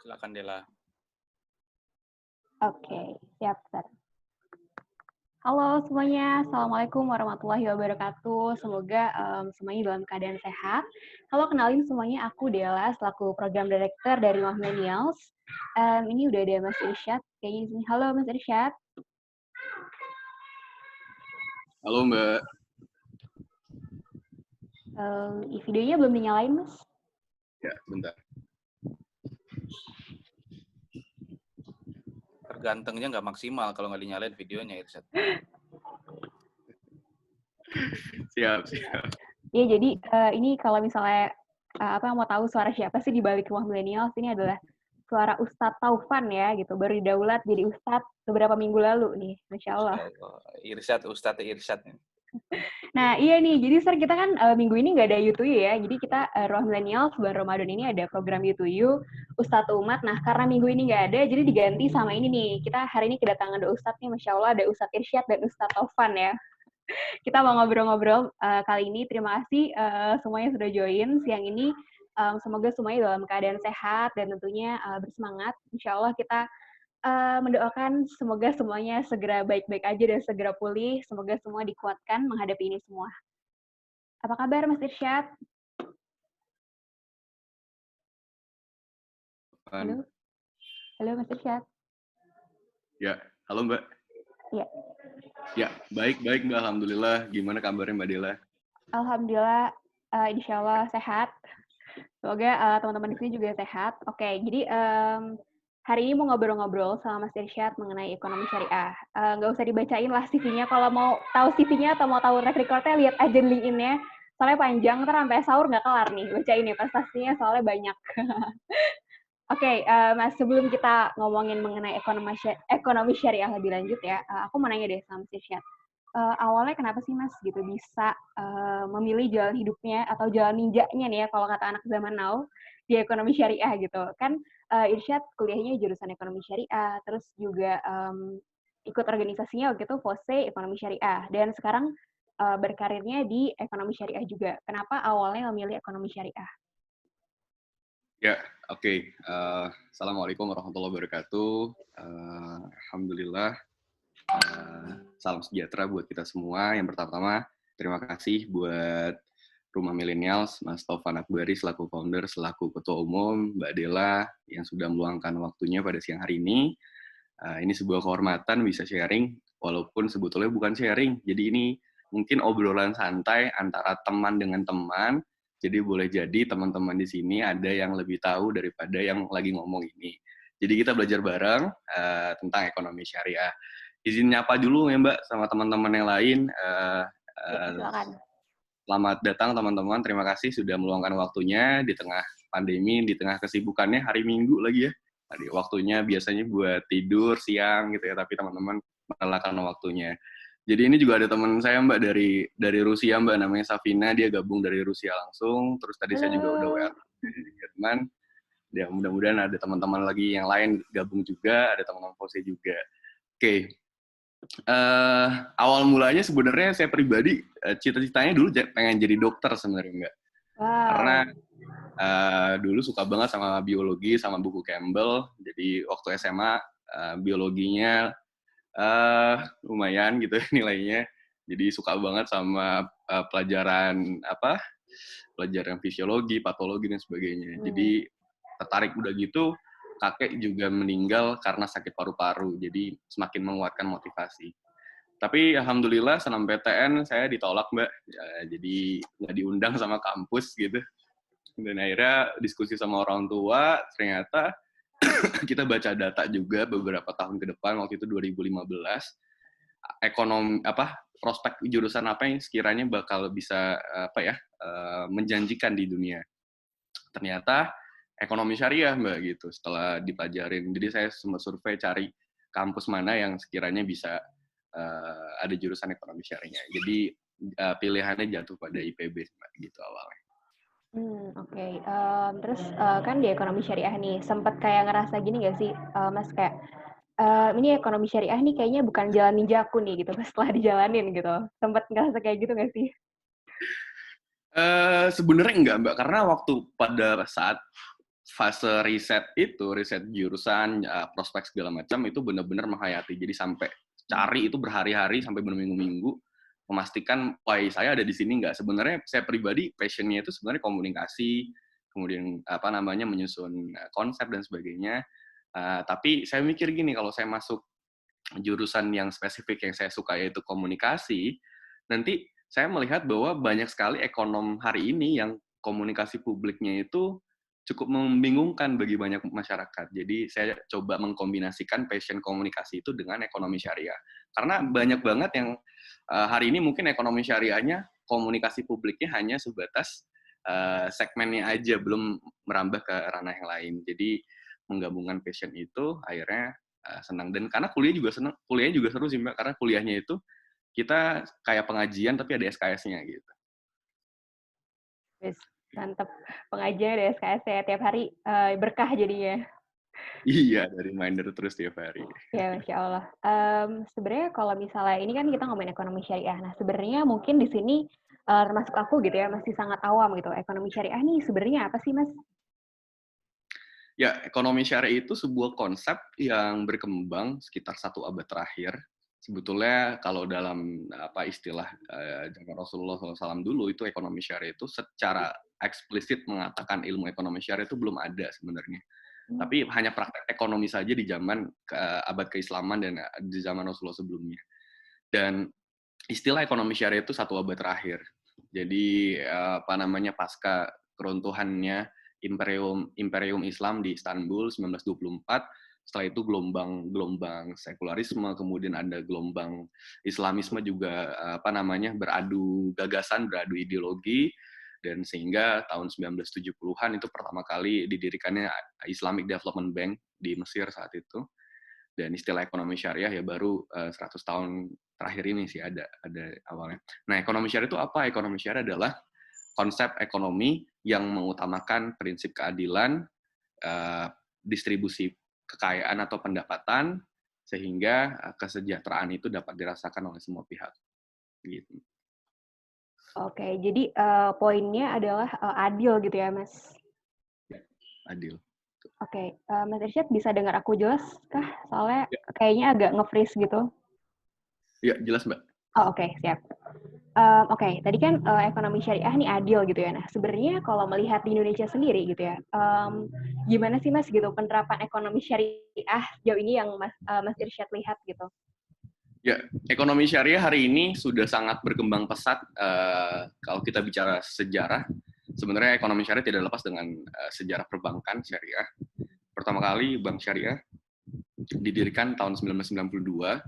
Silakan Dela. Oke, siap, Sir. Halo semuanya, Assalamualaikum warahmatullahi wabarakatuh. Semoga semuanya dalam keadaan sehat. Halo, kenalin semuanya, aku Dela, selaku Program Director dari Mah Millennials. Ini udah ada Mas Irsyad, kayaknya di sini. Halo Mas Irsyad. Halo Mbak. Videonya belum dinyalain, Mas? Ya, bentar. Tergantengnya nggak maksimal kalau nggak dinyalain videonya, Irsyad. Siap. Iya, jadi ini kalau misalnya mau tahu suara siapa sih di balik Rumah Millennials, ini adalah suara Ustadz Taufan ya, gitu. Baru didaulat jadi Ustadz beberapa minggu lalu nih, Masya Allah. Irsyad, Ustadz Irsyad. Nah, iya nih, jadi Sir, kita kan minggu ini nggak ada You2You ya, jadi kita Rumah Millennials bulan Ramadan ini ada program You2You, Ustadz Umat. Nah, karena minggu ini nggak ada, jadi diganti sama ini nih, kita hari ini kedatangan dua Ustadz nih, Masya Allah, ada Ustadz Irsyad dan Ustadz Taufan ya. Kita mau ngobrol-ngobrol kali ini. Terima kasih semuanya sudah join siang ini. Semoga semuanya dalam keadaan sehat dan tentunya bersemangat. Insya Allah kita mendoakan semoga semuanya segera baik-baik aja dan segera pulih. Semoga semua dikuatkan menghadapi ini semua. Apa kabar Mas Irsyad? Halo? Halo Mas Irsyad? Ya, halo Mbak. Ya. Ya, baik Mbak, Alhamdulillah. Gimana kabarnya Mbak Dela? Alhamdulillah, insya Allah sehat. Semoga teman-teman di sini juga sehat. Oke, jadi hari ini mau ngobrol-ngobrol sama Mas Irsyad mengenai ekonomi syariah. Nggak usah dibacain lah CV-nya. Kalau mau tahu CV-nya atau mau tahu track record-nya, lihat aja LinkedIn-nya. Soalnya panjang, ntar sampai sahur nggak kelar nih. Bacain ya, prestasinya soalnya banyak. Oke, Mas, sebelum kita ngomongin mengenai ekonomi syariah lebih lanjut ya, aku mau nanya deh sama Mas Irsyad. Awalnya kenapa sih Mas gitu bisa memilih jalan hidupnya atau jalan ninjanya nih ya kalau kata anak zaman now di ekonomi syariah gitu kan. Irsyad kuliahnya jurusan ekonomi syariah, terus juga ikut organisasinya waktu itu FOSE ekonomi syariah, dan sekarang berkarirnya di ekonomi syariah juga. Kenapa awalnya memilih ekonomi syariah? Ya, oke. Assalamualaikum warahmatullahi wabarakatuh. Alhamdulillah. Salam sejahtera buat kita semua. Yang pertama, terima kasih buat Rumah Millennials, Mas Taufan Akbari selaku founder, selaku ketua umum, Mbak Dela yang sudah meluangkan waktunya pada siang hari ini. Ini sebuah kehormatan bisa sharing, walaupun sebetulnya bukan sharing. Jadi ini mungkin obrolan santai antara teman dengan teman. Jadi boleh jadi teman-teman di sini ada yang lebih tahu daripada yang lagi ngomong ini. Jadi kita belajar bareng tentang ekonomi syariah. Izin nyapa dulu ya Mbak sama teman-teman yang lain. Silakan. Selamat datang teman-teman, terima kasih sudah meluangkan waktunya di tengah pandemi, di tengah kesibukannya hari Minggu lagi ya. Tadi waktunya biasanya buat tidur siang gitu ya, tapi teman-teman merelakan waktunya. Jadi ini juga ada teman saya Mbak dari Rusia Mbak, namanya Safina, dia gabung dari Rusia langsung. Terus tadi saya juga udah WA dari Jerman. Ya mudah-mudahan ada teman-teman lagi yang lain gabung juga, ada teman-teman Pose juga. Oke. Awal mulanya sebenarnya saya pribadi cita-citanya dulu pengen jadi dokter sebenarnya Mbak. Wow. Karena dulu suka banget sama biologi, sama buku Campbell. Jadi waktu SMA biologinya lumayan gitu nilainya. Jadi suka banget sama pelajaran fisiologi, patologi dan sebagainya. Jadi tertarik udah gitu, kakek juga meninggal karena sakit paru-paru. Jadi semakin menguatkan motivasi. Tapi alhamdulillah senam PTN saya ditolak Mbak. Ya, jadi nggak diundang sama kampus gitu. Dan akhirnya diskusi sama orang tua, ternyata kita baca data juga beberapa tahun ke depan, waktu itu 2015, prospek jurusan apa yang sekiranya bakal bisa menjanjikan di dunia. Ternyata ekonomi syariah Mbak gitu. Setelah dipelajarin, jadi saya sempat survei cari kampus mana yang sekiranya bisa ada jurusan ekonomi syariah. Jadi pilihannya jatuh pada IPB Mbak gitu awalnya. Oke. Terus kan di ekonomi syariah nih, sempat kayak ngerasa gini nggak sih, Mas, kayak ini ekonomi syariah nih kayaknya bukan jalan ninjaku nih gitu, setelah dijalanin gitu. Sempat ngerasa kayak gitu nggak sih? Sebenarnya enggak Mbak, karena waktu pada saat fase riset itu, riset jurusan, prospek segala macam itu benar-benar menghayati. Jadi sampai cari itu berhari-hari sampai berminggu-minggu, memastikan why saya ada di sini nggak. Sebenarnya saya pribadi passion-nya itu sebenarnya komunikasi, kemudian menyusun konsep dan sebagainya. Tapi saya mikir gini, kalau saya masuk jurusan yang spesifik yang saya suka yaitu komunikasi, nanti saya melihat bahwa banyak sekali ekonom hari ini yang komunikasi publiknya itu cukup membingungkan bagi banyak masyarakat. Jadi saya coba mengkombinasikan passion komunikasi itu dengan ekonomi syariah. Karena banyak banget yang hari ini mungkin ekonomi syariahnya, komunikasi publiknya hanya sebatas segmennya aja, belum merambah ke ranah yang lain. Jadi menggabungkan passion itu akhirnya senang. Dan karena kuliahnya juga seru sih Mbak, karena kuliahnya itu kita kayak pengajian tapi ada SKS-nya gitu. Wis, mantep. Pengajian dari SKS ya, tiap hari berkah jadinya. Iya, dari reminder terus tiap hari. Ya, Masya Allah. Sebenarnya kalau misalnya ini kan kita ngomongin ekonomi syariah. Nah, sebenarnya mungkin di sini termasuk aku gitu ya, masih sangat awam gitu. Ekonomi syariah nih sebenarnya apa sih, Mas? Ya, ekonomi syariah itu sebuah konsep yang berkembang sekitar 1 abad terakhir. Sebetulnya kalau dalam istilah zaman Rasulullah SAW dulu, itu ekonomi syariah itu secara eksplisit mengatakan ilmu ekonomi syariah itu belum ada sebenarnya. Tapi hanya praktek ekonomi saja di zaman abad keislaman dan di zaman Rasulullah sebelumnya. Dan istilah ekonomi syariah itu 1 abad terakhir. Jadi pasca keruntuhannya Imperium Islam di Istanbul 1924, setelah itu gelombang sekularisme, kemudian ada gelombang Islamisme juga beradu gagasan, beradu ideologi, dan sehingga tahun 1970-an itu pertama kali didirikannya Islamic Development Bank di Mesir saat itu. Dan istilah ekonomi syariah ya baru 100 tahun terakhir ini sih ada awalnya. Nah, ekonomi syariah itu apa? Ekonomi syariah adalah konsep ekonomi yang mengutamakan prinsip keadilan, distribusi kekayaan atau pendapatan, sehingga kesejahteraan itu dapat dirasakan oleh semua pihak. Gitu. Oke, jadi poinnya adalah adil gitu ya, Mas? Ya, adil. Oke, Mas Irsyad bisa dengar aku jelas kah? Soalnya Ya, kayaknya agak nge-freeze gitu. ya jelas Mbak. Oh, oke, siap. Oke, tadi kan ekonomi syariah nih adil gitu ya. Nah, sebenarnya kalau melihat di Indonesia sendiri gitu ya, gimana sih Mas gitu penerapan ekonomi syariah sejauh ini yang Mas Irsyad lihat gitu? Ya, ekonomi syariah hari ini sudah sangat berkembang pesat. Kalau kita bicara sejarah, sebenarnya ekonomi syariah tidak lepas dengan sejarah perbankan syariah. Pertama kali Bank Syariah didirikan tahun 1992.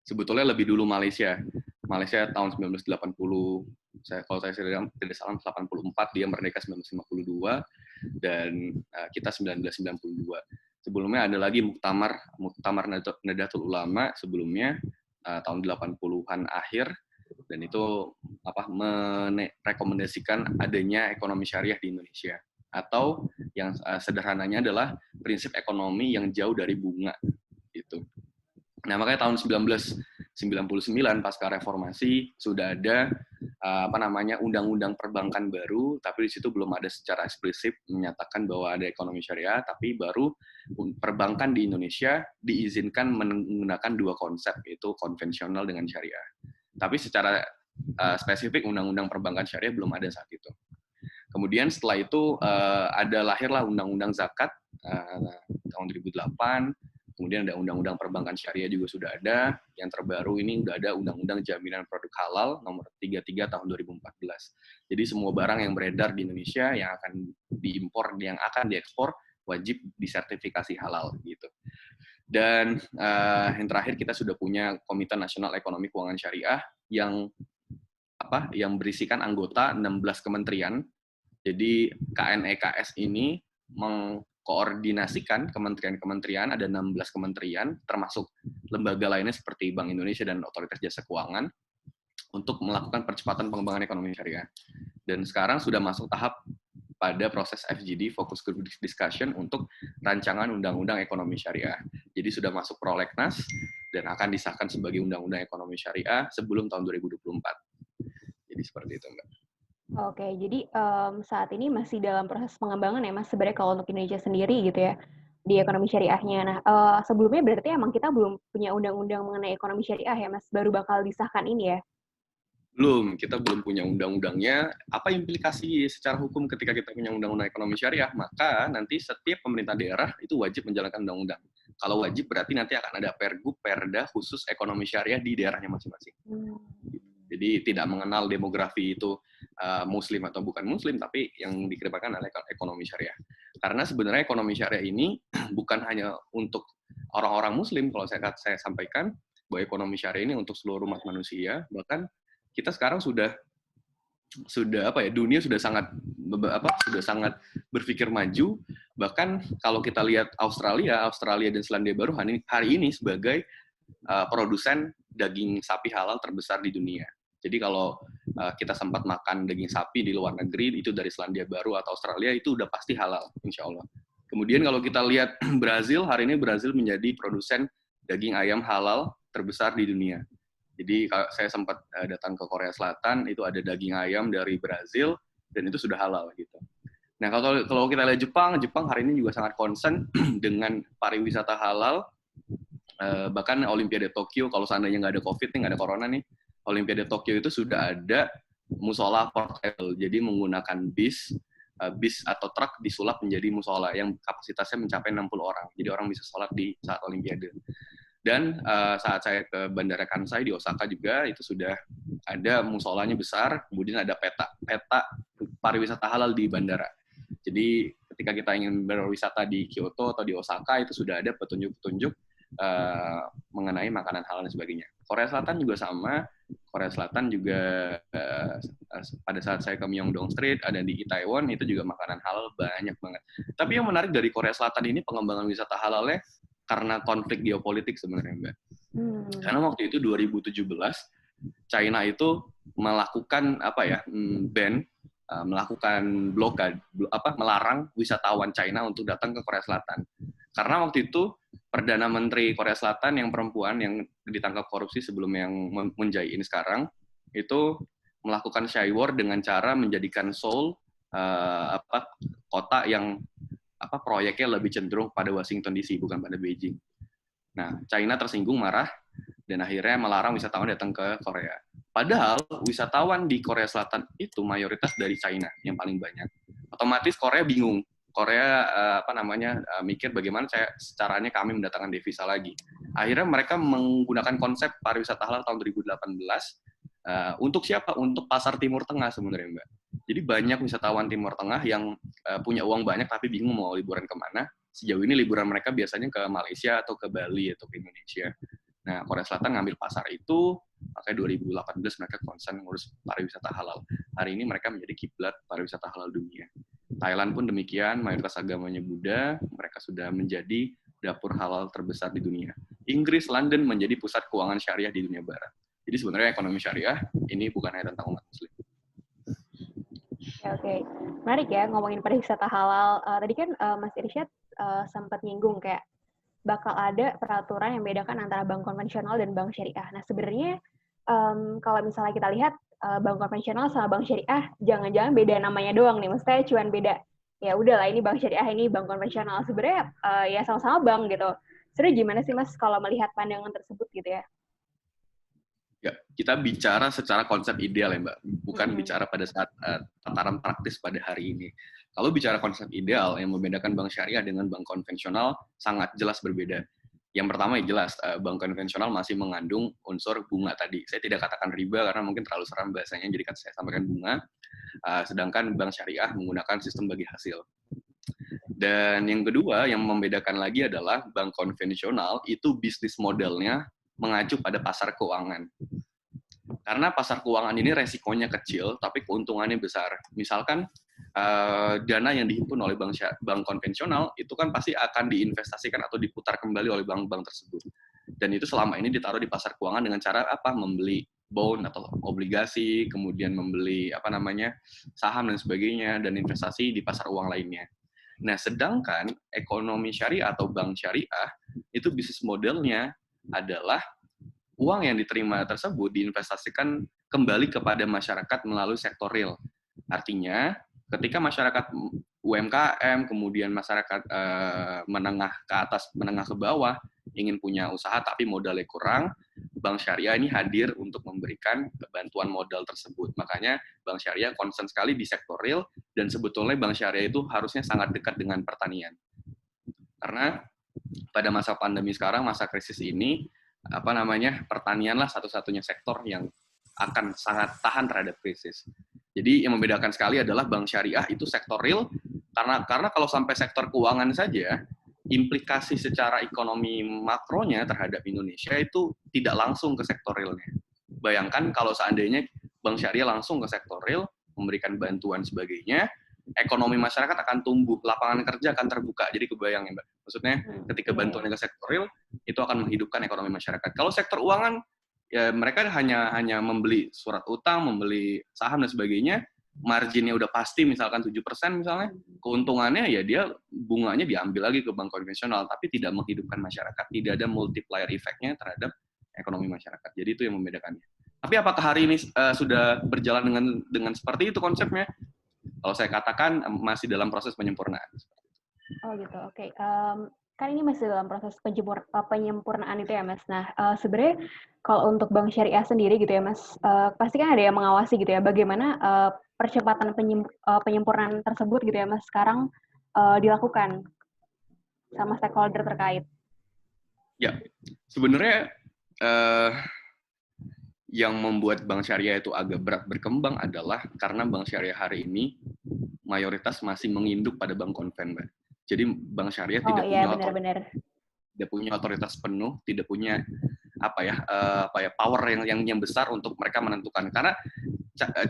Sebetulnya lebih dulu Malaysia. Malaysia tahun 1980, kalau saya tidak salah 84, dia merdeka 1952, dan kita 1992. Sebelumnya ada lagi Muktamar Nadatul Ulama sebelumnya tahun 80-an akhir, dan itu merekomendasikan adanya ekonomi syariah di Indonesia. Atau yang sederhananya adalah prinsip ekonomi yang jauh dari bunga gitu. Nah, makanya tahun 1999 pasca reformasi sudah ada undang-undang perbankan baru, tapi di situ belum ada secara eksplisit menyatakan bahwa ada ekonomi syariah, tapi baru perbankan di Indonesia diizinkan menggunakan 2 konsep, yaitu konvensional dengan syariah. Tapi secara spesifik undang-undang perbankan syariah belum ada saat itu. Kemudian setelah itu lahirlah undang-undang zakat tahun 2008. Kemudian ada undang-undang perbankan syariah juga sudah ada. Yang terbaru ini sudah ada undang-undang jaminan produk halal nomor 33 tahun 2014. Jadi semua barang yang beredar di Indonesia yang akan diimpor, yang akan diekspor wajib disertifikasi halal gitu. Dan yang terakhir kita sudah punya Komite Nasional Ekonomi Keuangan Syariah yang berisikan anggota 16 kementerian. Jadi KNEKS ini mengkoordinasikan kementerian-kementerian, ada 16 kementerian, termasuk lembaga lainnya seperti Bank Indonesia dan Otoritas Jasa Keuangan, untuk melakukan percepatan pengembangan ekonomi syariah. Dan sekarang sudah masuk tahap pada proses FGD, Focus Group Discussion, untuk rancangan undang-undang ekonomi syariah. Jadi sudah masuk prolegnas dan akan disahkan sebagai undang-undang ekonomi syariah sebelum tahun 2024. Jadi seperti itu, Mbak. Oke, jadi, saat ini masih dalam proses pengembangan ya, Mas, sebenarnya kalau untuk Indonesia sendiri gitu ya, di ekonomi syariahnya. Nah, sebelumnya berarti emang kita belum punya undang-undang mengenai ekonomi syariah ya, Mas? Baru bakal disahkan ini ya? Belum, kita belum punya undang-undangnya. Apa implikasi secara hukum ketika kita punya undang-undang ekonomi syariah? Maka nanti setiap pemerintah daerah itu wajib menjalankan undang-undang. Kalau wajib berarti nanti akan ada pergub, perda khusus ekonomi syariah di daerahnya masing-masing. Mmm. Jadi tidak mengenal demografi itu muslim atau bukan muslim, tapi yang dikedepankan adalah ekonomi syariah. Karena sebenarnya ekonomi syariah ini bukan hanya untuk orang-orang muslim, kalau saya sampaikan bahwa ekonomi syariah ini untuk seluruh umat manusia, bahkan kita sekarang sudah apa ya, dunia sudah sangat berpikir maju. Bahkan kalau kita lihat Australia dan Selandia Baru hari ini sebagai produsen daging sapi halal terbesar di dunia. Jadi kalau kita sempat makan daging sapi di luar negeri, itu dari Selandia Baru atau Australia, itu udah pasti halal, insya Allah. Kemudian kalau kita lihat Brazil, hari ini Brazil menjadi produsen daging ayam halal terbesar di dunia. Jadi saya sempat datang ke Korea Selatan, itu ada daging ayam dari Brazil, dan itu sudah halal gitu. Nah, kalau kita lihat Jepang hari ini juga sangat concern dengan pariwisata halal. Bahkan Olimpiade Tokyo, kalau seandainya nggak ada COVID nih, nggak ada corona nih, Olimpiade Tokyo itu sudah ada musola portable. Jadi menggunakan bis atau truk disulap menjadi musola yang kapasitasnya mencapai 60 orang. Jadi orang bisa sholat di saat Olimpiade. Dan saat saya ke Bandara Kansai di Osaka juga, itu sudah ada musolanya besar, kemudian ada peta pariwisata halal di bandara. Jadi ketika kita ingin berwisata di Kyoto atau di Osaka, itu sudah ada petunjuk-petunjuk mengenai makanan halal dan sebagainya. Korea Selatan juga sama. Korea Selatan juga pada saat saya ke Myeongdong Street, ada di Itaewon, itu juga makanan halal banyak banget. Tapi yang menarik dari Korea Selatan ini, pengembangan wisata halalnya karena konflik geopolitik sebenarnya, Mbak. Karena waktu itu 2017, China itu melakukan ban, melakukan blokade, melarang wisatawan China untuk datang ke Korea Selatan. Karena waktu itu Perdana Menteri Korea Selatan yang perempuan yang ditangkap korupsi sebelum yang Moon Jae-in sekarang, itu melakukan shy war dengan cara menjadikan Seoul kota yang proyeknya lebih cenderung pada Washington DC, bukan pada Beijing. Nah, China tersinggung, marah, dan akhirnya melarang wisatawan datang ke Korea. Padahal wisatawan di Korea Selatan itu mayoritas dari China yang paling banyak. Otomatis Korea bingung. Korea mikir bagaimana caranya kami mendatangkan devisa lagi. Akhirnya mereka menggunakan konsep pariwisata halal tahun 2018 untuk siapa? Untuk pasar Timur Tengah sebenarnya, Mbak. Jadi banyak wisatawan Timur Tengah yang punya uang banyak tapi bingung mau liburan kemana. Sejauh ini liburan mereka biasanya ke Malaysia atau ke Bali atau ke Indonesia. Nah, Korea Selatan ngambil pasar itu, makanya 2018 mereka concern ngurus pariwisata halal. Hari ini mereka menjadi kiblat pariwisata halal dunia. Thailand pun demikian, mayoritas agamanya Buddha, mereka sudah menjadi dapur halal terbesar di dunia. Inggris, London menjadi pusat keuangan syariah di dunia barat. Jadi sebenarnya ekonomi syariah ini bukan hanya tentang umat muslim. Oke. Menarik ya ngomongin pariwisata halal. Tadi kan Mas Irsyad sempat nyinggung kayak bakal ada peraturan yang bedakan antara bank konvensional dan bank syariah. Nah, sebenarnya kalau misalnya kita lihat bank konvensional sama bank syariah, jangan-jangan beda namanya doang nih. Maksudnya cuma beda, ya udahlah ini bank syariah, ini bank konvensional. Sebenarnya ya sama-sama bank gitu. Sebenarnya gimana sih Mas kalau melihat pandangan tersebut gitu ya? Ya, kita bicara secara konsep ideal ya Mbak, bukan bicara pada saat tataran praktis pada hari ini. Kalau bicara konsep ideal yang membedakan bank syariah dengan bank konvensional sangat jelas berbeda. Yang pertama ya jelas, bank konvensional masih mengandung unsur bunga tadi. Saya tidak katakan riba karena mungkin terlalu seram bahasanya, jadi kan saya sampaikan bunga. Sedangkan bank syariah menggunakan sistem bagi hasil. Dan yang kedua yang membedakan lagi adalah bank konvensional itu bisnis modelnya mengacu pada pasar keuangan. Karena pasar keuangan ini resikonya kecil, tapi keuntungannya besar. Misalkan dana yang dihimpun oleh bank konvensional itu kan pasti akan diinvestasikan atau diputar kembali oleh bank-bank tersebut. Dan itu selama ini ditaruh di pasar keuangan dengan cara membeli bond atau obligasi, kemudian membeli saham dan sebagainya, dan investasi di pasar uang lainnya. Nah, sedangkan ekonomi syariah atau bank syariah itu bisnis modelnya adalah uang yang diterima tersebut diinvestasikan kembali kepada masyarakat melalui sektor real. Artinya, ketika masyarakat UMKM, kemudian masyarakat menengah ke atas, menengah ke bawah, ingin punya usaha tapi modalnya kurang, Bank Syariah ini hadir untuk memberikan bantuan modal tersebut. Makanya Bank Syariah concern sekali di sektor real, dan sebetulnya Bank Syariah itu harusnya sangat dekat dengan pertanian. Karena pada masa pandemi sekarang, masa krisis ini, pertanianlah satu-satunya sektor yang akan sangat tahan terhadap krisis. Jadi yang membedakan sekali adalah Bank Syariah itu sektor real, karena kalau sampai sektor keuangan saja, implikasi secara ekonomi makronya terhadap Indonesia itu tidak langsung ke sektor realnya. Bayangkan kalau seandainya Bank Syariah langsung ke sektor real, memberikan bantuan sebagainya, ekonomi masyarakat akan tumbuh, lapangan kerja akan terbuka. Jadi kebayang ya Mbak, maksudnya ketika bantuannya ke sektor real, itu akan menghidupkan ekonomi masyarakat. Kalau sektor keuangan, ya mereka hanya membeli surat utang, membeli saham dan sebagainya, marginnya udah pasti misalkan 7% misalnya, keuntungannya ya dia bunganya diambil lagi ke bank konvensional, tapi tidak menghidupkan masyarakat, tidak ada multiplier effect-nya terhadap ekonomi masyarakat. Jadi itu yang membedakannya. Tapi apakah hari ini sudah berjalan dengan seperti itu konsepnya? Kalau saya katakan masih dalam proses penyempurnaan. Oh gitu, oke. Kan ini masih dalam proses penyempurnaan itu ya Mas. Nah, sebenarnya kalau untuk Bank Syariah sendiri gitu ya Mas, pasti kan ada yang mengawasi gitu ya, bagaimana percepatan penyempurnaan tersebut gitu ya Mas sekarang dilakukan sama stakeholder terkait. Ya, sebenarnya yang membuat Bank Syariah itu agak berat berkembang adalah karena Bank Syariah hari ini mayoritas masih menginduk pada bank konven, Mbak. Jadi Bank Syariah tidak punya otoritas penuh, tidak punya power yang besar untuk mereka menentukan. Karena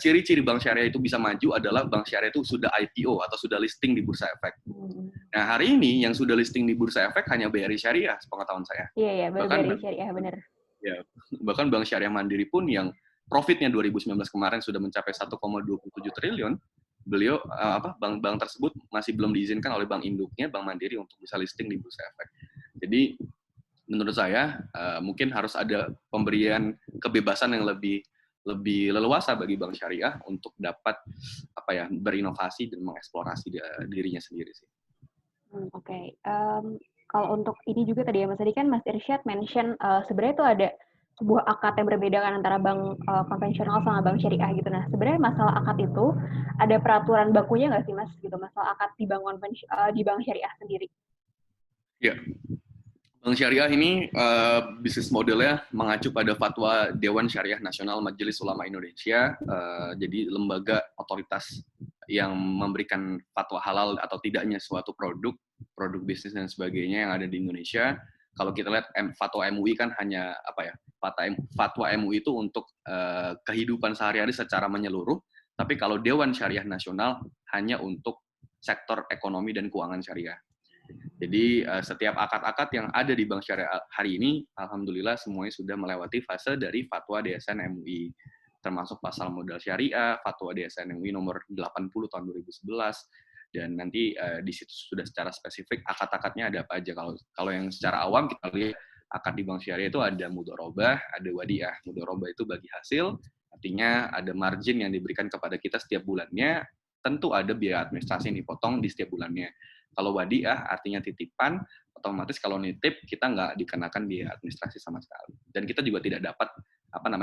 ciri-ciri Bank Syariah itu bisa maju adalah Bank Syariah itu sudah IPO atau sudah listing di Bursa Efek. Nah, hari ini yang sudah listing di Bursa Efek hanya BRI Syariah, sepengetahuan saya. Iya, BRI Syariah, benar. Ya, bahkan Bank Syariah Mandiri pun yang profitnya 2019 kemarin sudah mencapai 1,27 triliun, beliau bank tersebut masih belum diizinkan oleh bank induknya, Bank Mandiri, untuk bisa listing di Bursa Efek. Jadi menurut saya mungkin harus ada pemberian kebebasan yang lebih leluasa bagi Bank Syariah untuk dapat berinovasi dan mengeksplorasi dirinya sendiri sih. Oke. Kalau untuk ini juga tadi ya Mas, tadi kan Mas Irsyad mention sebenarnya itu ada sebuah akad yang berbeda kan antara bank konvensional sama bank syariah gitu. Nah, sebenarnya masalah akad itu ada peraturan bakunya nggak sih Mas? Gitu, masalah akad di bank syariah sendiri. Ya, Bank Syariah ini bisnis modelnya mengacu pada fatwa Dewan Syariah Nasional Majelis Ulama Indonesia. Jadi lembaga otoritas yang memberikan fatwa halal atau tidaknya suatu produk bisnis dan sebagainya yang ada di Indonesia. Kalau kita lihat fatwa MUI kan hanya fatwa MUI itu untuk kehidupan sehari-hari secara menyeluruh, tapi kalau Dewan Syariah Nasional hanya untuk sektor ekonomi dan keuangan syariah. Jadi setiap akad-akad yang ada di Bank Syariah hari ini, alhamdulillah semuanya sudah melewati fase dari fatwa DSN MUI, termasuk pasal modal syariah, fatwa DSN MUI nomor 80 tahun 2011, dan nanti di situ sudah secara spesifik akad-akadnya ada apa aja. Kalau yang secara awam kita lihat akad di Bank Syariah itu ada mudharabah, ada wadiah. Mudharabah itu bagi hasil, artinya ada margin yang diberikan kepada kita setiap bulannya, tentu ada biaya administrasi yang dipotong di setiap bulannya. Kalau wadiah artinya titipan, otomatis kalau nitip kita nggak dikenakan biaya administrasi sama sekali. Dan kita juga tidak dapat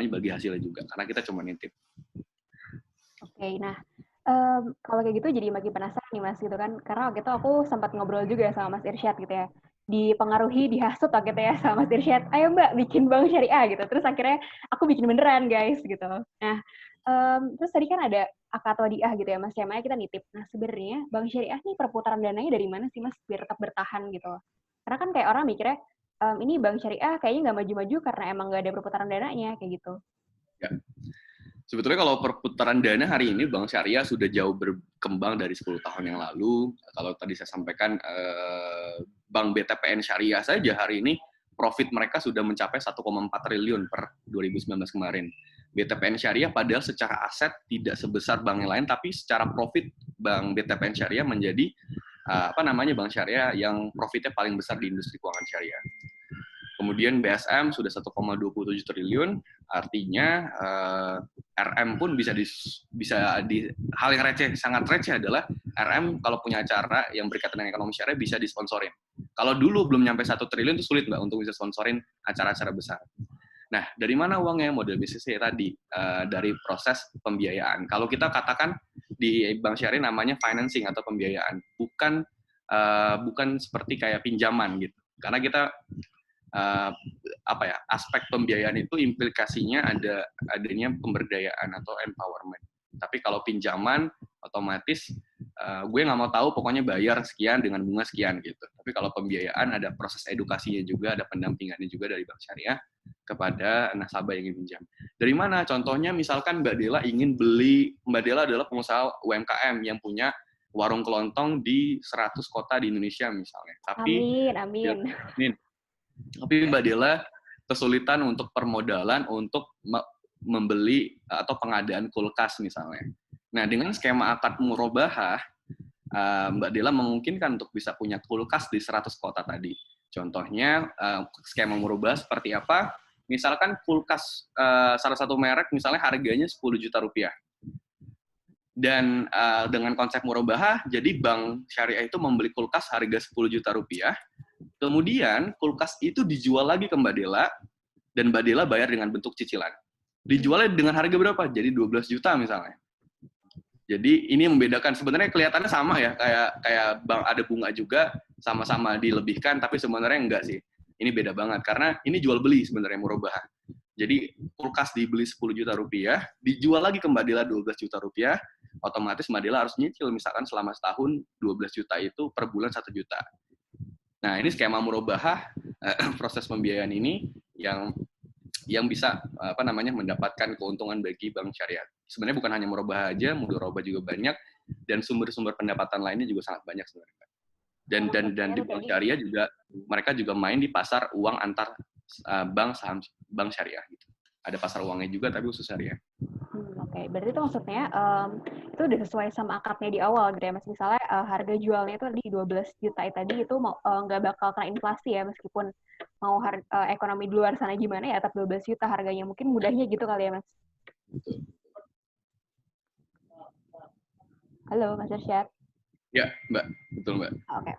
bagi hasilnya juga, karena kita cuma nitip. Oke, nah kalau kayak gitu jadi makin penasaran nih Mas gitu kan, karena waktu itu aku sempat ngobrol juga sama Mas Irsyad gitu ya, dipengaruhi, dihasut gitu ya sama Mas Irsyad, ayo Mbak bikin bank syariah gitu, terus akhirnya aku bikin beneran guys gitu. Nah terus tadi kan ada akad wadiah gitu ya Mas, yang mana kita nitip. Nah sebenarnya bank syariah nih perputaran dananya dari mana sih Mas biar tetap bertahan gitu? Karena kan kayak orang mikirnya ini bank syariah kayaknya nggak maju-maju karena emang nggak ada perputaran dananya kayak gitu. Ya. Sebetulnya kalau perputaran dana hari ini Bank Syariah sudah jauh berkembang dari 10 tahun yang lalu. Kalau tadi saya sampaikan Bank BTPN Syariah saja hari ini profit mereka sudah mencapai 1,4 triliun per 2019 kemarin. BTPN Syariah padahal secara aset tidak sebesar bank yang lain, tapi secara profit Bank BTPN Syariah menjadi Bank Syariah yang profitnya paling besar di industri keuangan syariah. Kemudian BSM sudah 1,27 triliun, artinya RM pun bisa di hal yang receh, sangat receh adalah RM kalau punya acara yang berkaitan dengan ekonomi syariah bisa disponsorin. Kalau dulu belum nyampe 1 triliun itu sulit Mbak untuk bisa sponsorin acara-acara besar. Nah, dari mana uangnya? Model bisnisnya tadi, dari proses pembiayaan. Kalau kita katakan di bank syariah namanya financing atau pembiayaan, bukan seperti kayak pinjaman gitu. Karena kita aspek pembiayaan itu implikasinya adanya pemberdayaan atau empowerment. Tapi kalau pinjaman otomatis gue nggak mau tahu, pokoknya bayar sekian dengan bunga sekian gitu. Tapi kalau pembiayaan ada proses edukasinya juga, ada pendampingannya juga dari bank syariah kepada nasabah yang ingin pinjam. Dari mana? Contohnya misalkan Mbak Dela Mbak Dela adalah pengusaha UMKM yang punya warung kelontong di 100 kota di Indonesia misalnya. Amin. Tapi Mbak Dela kesulitan untuk permodalan untuk membeli atau pengadaan kulkas misalnya. Nah, dengan skema akad murabahah, Mbak Dela memungkinkan untuk bisa punya kulkas di 100 kota tadi. Contohnya, skema murabahah seperti apa? Misalkan kulkas salah satu merek misalnya harganya 10 juta rupiah. Dan dengan konsep murabahah, jadi bank syariah itu membeli kulkas harga 10 juta rupiah, kemudian kulkas itu dijual lagi ke Mbak Dela, dan Mbak Dela bayar dengan bentuk cicilan. Dijualnya dengan harga berapa? Jadi 12 juta misalnya. Jadi ini membedakan, sebenarnya kelihatannya sama ya, kayak bank ada bunga juga, sama-sama dilebihkan, tapi sebenarnya enggak sih. Ini beda banget, karena ini jual beli sebenarnya murabahah. Jadi kulkas dibeli 10 juta rupiah, dijual lagi ke Mbak Dela 12 juta rupiah, otomatis Mbak Dela harus nyicil, misalkan selama setahun 12 juta itu per bulan 1 juta. Nah, ini skema murabahah, proses pembiayaan ini yang bisa mendapatkan keuntungan bagi bank syariah. Sebenarnya bukan hanya murabahah aja, mudharabah juga banyak, dan sumber-sumber pendapatan lainnya juga sangat banyak sebenarnya. Dan di bank syariah juga mereka juga main di pasar uang antar bank syariah gitu. Ada pasar uangnya juga tapi khusus syariah. Oke, berarti itu maksudnya itu udah sesuai sama akadnya di awal gitu ya Mas. Misalnya harga jualnya itu di 12 juta tadi itu nggak bakal kena inflasi ya, meskipun mau ekonomi di luar sana gimana ya, tetap 12 juta harganya. Mungkin mudahnya gitu kali ya Mas. Betul. Halo Mas Irsyad. Ya Mbak, betul Mbak. Oke.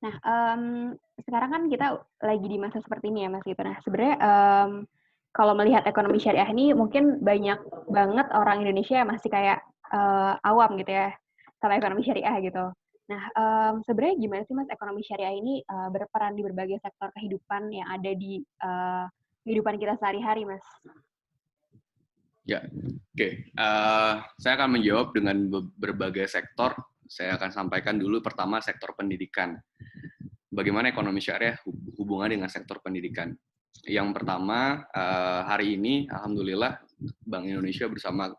Nah, sekarang kan kita lagi di masa seperti ini ya Mas gitu. Nah, sebenarnya kalau melihat ekonomi syariah ini mungkin banyak banget orang Indonesia yang masih kayak awam gitu ya sama ekonomi syariah gitu. Nah, sebenarnya gimana sih Mas ekonomi syariah ini berperan di berbagai sektor kehidupan yang ada di kehidupan kita sehari-hari, Mas? Ya, oke. Saya akan menjawab dengan berbagai sektor. Saya akan sampaikan dulu pertama sektor pendidikan. Bagaimana ekonomi syariah hubungan dengan sektor pendidikan? Yang pertama, hari ini alhamdulillah Bank Indonesia bersama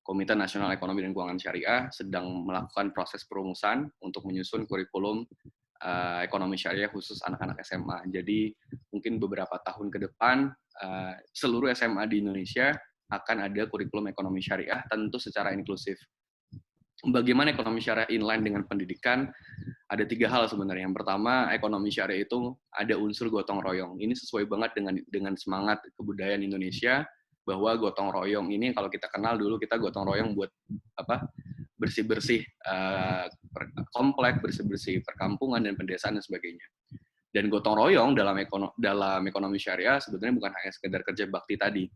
Komite Nasional Ekonomi dan Keuangan Syariah sedang melakukan proses perumusan untuk menyusun kurikulum ekonomi syariah khusus anak-anak SMA. Jadi mungkin beberapa tahun ke depan seluruh SMA di Indonesia akan ada kurikulum ekonomi syariah, tentu secara inklusif. Bagaimana ekonomi syariah inline dengan pendidikan? Ada 3 hal sebenarnya. Yang pertama, ekonomi syariah itu ada unsur gotong royong. Ini sesuai banget dengan semangat kebudayaan Indonesia, bahwa gotong royong ini kalau kita kenal dulu, kita gotong royong buat bersih-bersih komplek, bersih-bersih perkampungan dan pedesaan dan sebagainya. Dan gotong royong dalam ekonomi syariah sebenarnya bukan hanya sekedar kerja bakti tadi,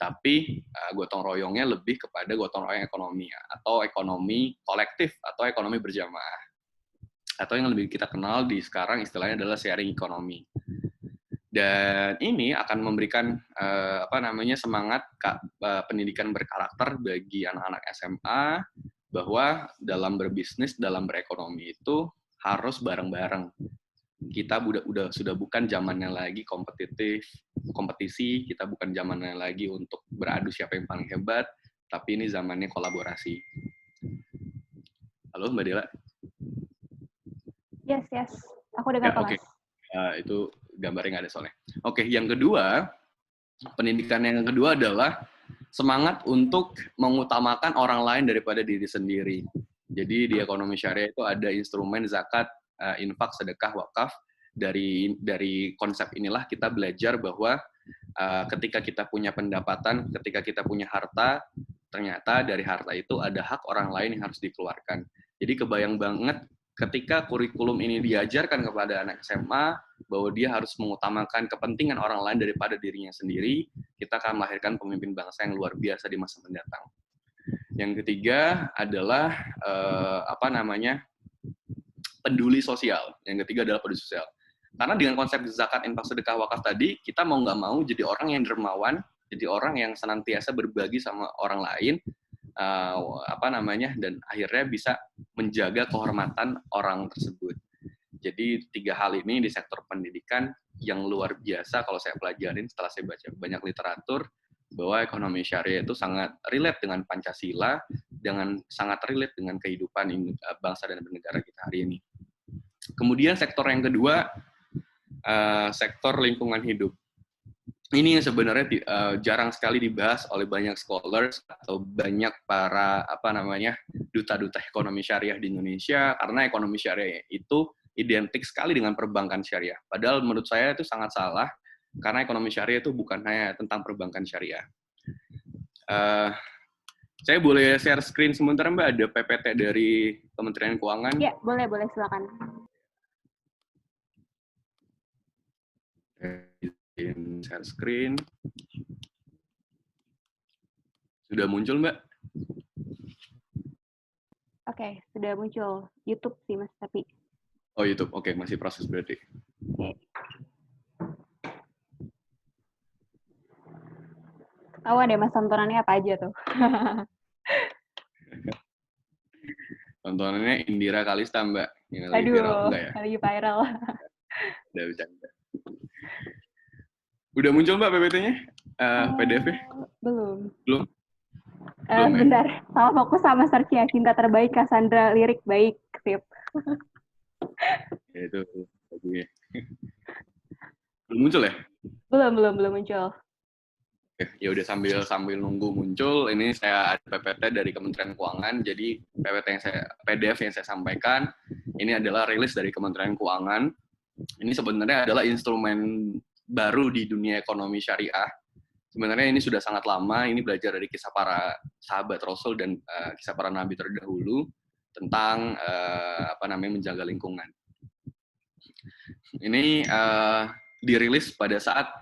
tapi gotong royongnya lebih kepada gotong royong ekonomi atau ekonomi kolektif atau ekonomi berjamaah, atau yang lebih kita kenal di sekarang istilahnya adalah sharing economy. Dan ini akan memberikan semangat pendidikan berkarakter bagi anak-anak SMA, bahwa dalam berbisnis, dalam berekonomi itu harus bareng-bareng. Kita sudah bukan zamannya lagi kompetisi, kita bukan zamannya lagi untuk beradu siapa yang paling hebat, tapi ini zamannya kolaborasi. Halo Mbak Dela? Yes. Aku dengar Oke. Itu gambarnya nggak ada soalnya. Oke, yang kedua, pendidikan yang kedua adalah semangat untuk mengutamakan orang lain daripada diri sendiri. Jadi di ekonomi syariah itu ada instrumen zakat, infak, sedekah, wakaf. Dari konsep inilah kita belajar bahwa ketika kita punya pendapatan, ketika kita punya harta, ternyata dari harta itu ada hak orang lain yang harus dikeluarkan. Jadi kebayang banget ketika kurikulum ini diajarkan kepada anak SMA bahwa dia harus mengutamakan kepentingan orang lain daripada dirinya sendiri, kita akan melahirkan pemimpin bangsa yang luar biasa di masa mendatang. Yang ketiga adalah peduli sosial. Yang ketiga adalah peduli sosial. Karena dengan konsep zakat, infak, sedekah, wakaf tadi, kita mau nggak mau jadi orang yang dermawan, jadi orang yang senantiasa berbagi sama orang lain, dan akhirnya bisa menjaga kehormatan orang tersebut. Jadi 3 hal ini di sektor pendidikan yang luar biasa kalau saya pelajarin setelah saya baca banyak literatur, bahwa ekonomi syariah itu sangat relate dengan Pancasila, sangat relate dengan kehidupan bangsa dan negara kita hari ini. Kemudian sektor yang kedua, sektor lingkungan hidup. Ini yang sebenarnya jarang sekali dibahas oleh banyak scholars atau banyak para duta-duta ekonomi syariah di Indonesia, karena ekonomi syariah itu identik sekali dengan perbankan syariah. Padahal menurut saya itu sangat salah, karena ekonomi syariah itu bukan hanya tentang perbankan syariah. Saya boleh share screen sebentar, Mbak? Ada PPT dari Kementerian Keuangan. Ya, boleh, silakan. Share screen. Sudah muncul, Mbak? Oke, sudah muncul. YouTube sih, Mas, tapi. Oh, YouTube. Oke, masih proses berarti. Oke. Tahu ada Mas tontonannya apa aja tuh? Tontonannya Indira Kalista, Mbak. Yang lagi Aduh, viral, enggak ya? lagi viral. Udah bercanda. Udah muncul, Mbak, PPT-nya? PDF-nya? Belum. Belum? Bentar, salah fokus sama search-nya. Cinta terbaik, Cassandra, lirik baik, sip. Ya, itu lagunya. Belum muncul ya? Belum muncul. Ya udah sambil nunggu muncul, ini saya ada PPT dari Kementerian Keuangan. Jadi PDF yang saya sampaikan ini adalah rilis dari Kementerian Keuangan. Ini sebenarnya adalah instrumen baru di dunia ekonomi syariah. Sebenarnya ini sudah sangat lama. Ini belajar dari kisah para sahabat Rasul dan kisah para nabi terdahulu tentang menjaga lingkungan. Ini dirilis pada saat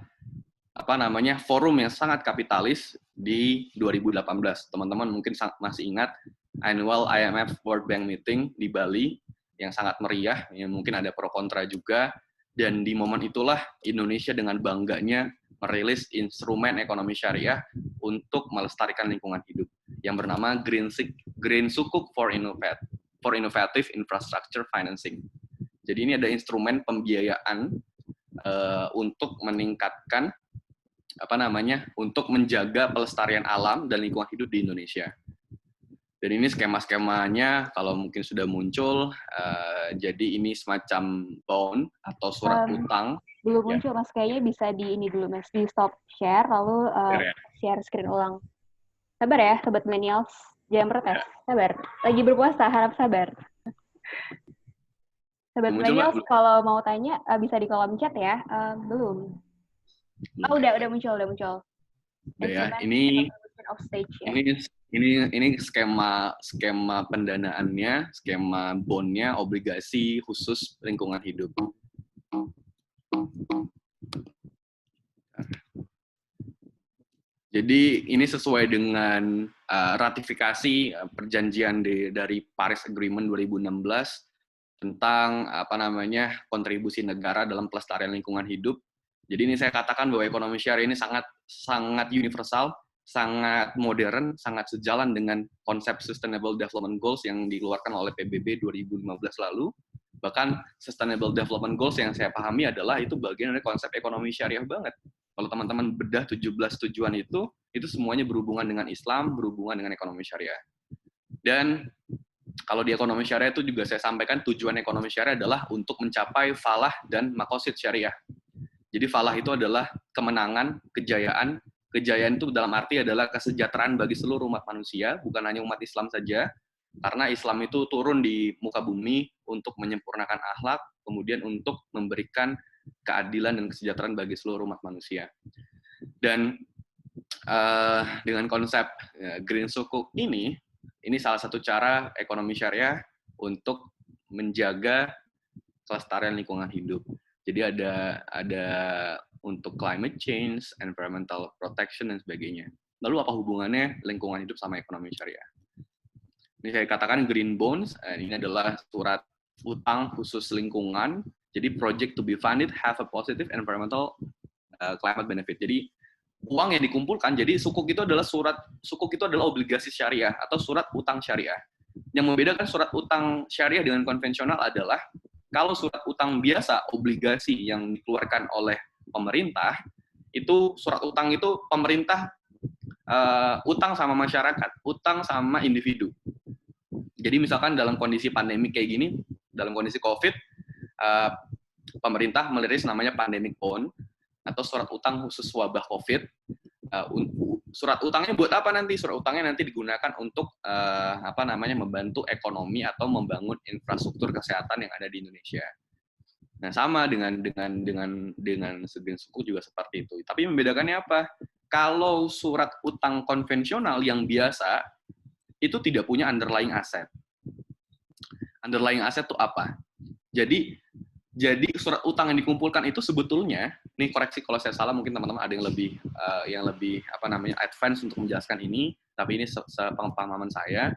forum yang sangat kapitalis di 2018. Teman-teman mungkin masih ingat annual IMF World Bank Meeting di Bali yang sangat meriah, yang mungkin ada pro kontra juga, dan di momen itulah Indonesia dengan bangganya merilis instrumen ekonomi syariah untuk melestarikan lingkungan hidup yang bernama Green Sukuk for Innovative Infrastructure Financing. Jadi ini ada instrumen pembiayaan untuk meningkatkan untuk menjaga pelestarian alam dan lingkungan hidup di Indonesia. Dan ini skema-skemanya kalau mungkin sudah muncul, jadi ini semacam bond atau surat utang. Belum muncul, Mas. Kayaknya bisa di ini dulu, Mas. Di stop share, lalu share screen ulang. Sabar ya, Sobat Millennials. Jangan protes. Sabar. Lagi berpuasa, harap sabar. Sobat Millennials, kalau mau tanya, bisa di kolom chat ya. Belum. Oh, udah muncul. Ya, ini skema pendanaannya, skema bondnya, obligasi khusus lingkungan hidup. Jadi ini sesuai dengan ratifikasi perjanjian dari Paris Agreement 2016 tentang kontribusi negara dalam pelestarian lingkungan hidup. Jadi ini saya katakan bahwa ekonomi syariah ini sangat universal, sangat modern, sangat sejalan dengan konsep Sustainable Development Goals yang dikeluarkan oleh PBB 2015 lalu. Bahkan Sustainable Development Goals yang saya pahami adalah itu bagian dari konsep ekonomi syariah banget. Kalau teman-teman bedah 17 tujuan itu semuanya berhubungan dengan Islam, berhubungan dengan ekonomi syariah. Dan kalau di ekonomi syariah itu juga saya sampaikan tujuan ekonomi syariah adalah untuk mencapai falah dan maqasid syariah. Jadi falah itu adalah kemenangan, kejayaan. Kejayaan itu dalam arti adalah kesejahteraan bagi seluruh umat manusia, bukan hanya umat Islam saja. Karena Islam itu turun di muka bumi untuk menyempurnakan akhlak, kemudian untuk memberikan keadilan dan kesejahteraan bagi seluruh umat manusia. Dan dengan konsep Green Sukuk ini salah satu cara ekonomi syariah untuk menjaga kelestarian lingkungan hidup. Jadi ada untuk climate change, environmental protection dan sebagainya. Lalu apa hubungannya lingkungan hidup sama ekonomi syariah? Ini saya katakan green bonds, ini adalah surat utang khusus lingkungan. Jadi project to be funded have a positive environmental climate benefit. Jadi uang yang dikumpulkan, jadi sukuk itu adalah obligasi syariah atau surat utang syariah. Yang membedakan surat utang syariah dengan konvensional adalah kalau surat utang biasa, obligasi yang dikeluarkan oleh pemerintah, itu surat utang itu pemerintah utang sama masyarakat, utang sama individu. Jadi misalkan dalam kondisi pandemi kayak gini, dalam kondisi COVID, pemerintah merilis namanya pandemic bond atau surat utang khusus wabah COVID. Surat utangnya buat apa nanti? Surat utangnya nanti digunakan untuk membantu ekonomi atau membangun infrastruktur kesehatan yang ada di Indonesia. Nah, sama dengan Green Sukuk juga seperti itu. Tapi membedakannya apa? Kalau surat utang konvensional yang biasa itu tidak punya underlying asset. Underlying asset itu apa? Jadi surat utang yang dikumpulkan itu sebetulnya, nih koreksi kalau saya salah, mungkin teman-teman ada yang lebih advance untuk menjelaskan ini, tapi ini sepengalaman saya.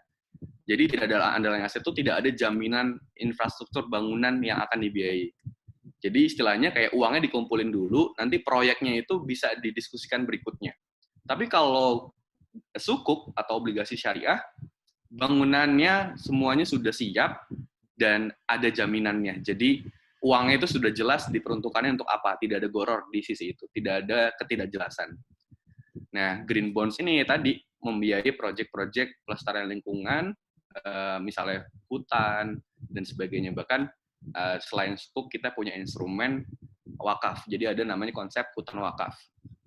Jadi tidak ada underlying asset itu, tidak ada jaminan infrastruktur bangunan yang akan dibiayai. Jadi istilahnya kayak uangnya dikumpulin dulu, nanti proyeknya itu bisa didiskusikan berikutnya. Tapi kalau sukuk atau obligasi syariah, bangunannya semuanya sudah siap dan ada jaminannya. Jadi uangnya itu sudah jelas diperuntukannya untuk apa, tidak ada goror di sisi itu, tidak ada ketidakjelasan. Nah, green bonds ini tadi membiayai proyek-proyek pelestarian lingkungan, misalnya hutan dan sebagainya. Bahkan selain sukuk, kita punya instrumen wakaf. Jadi ada namanya konsep hutan wakaf.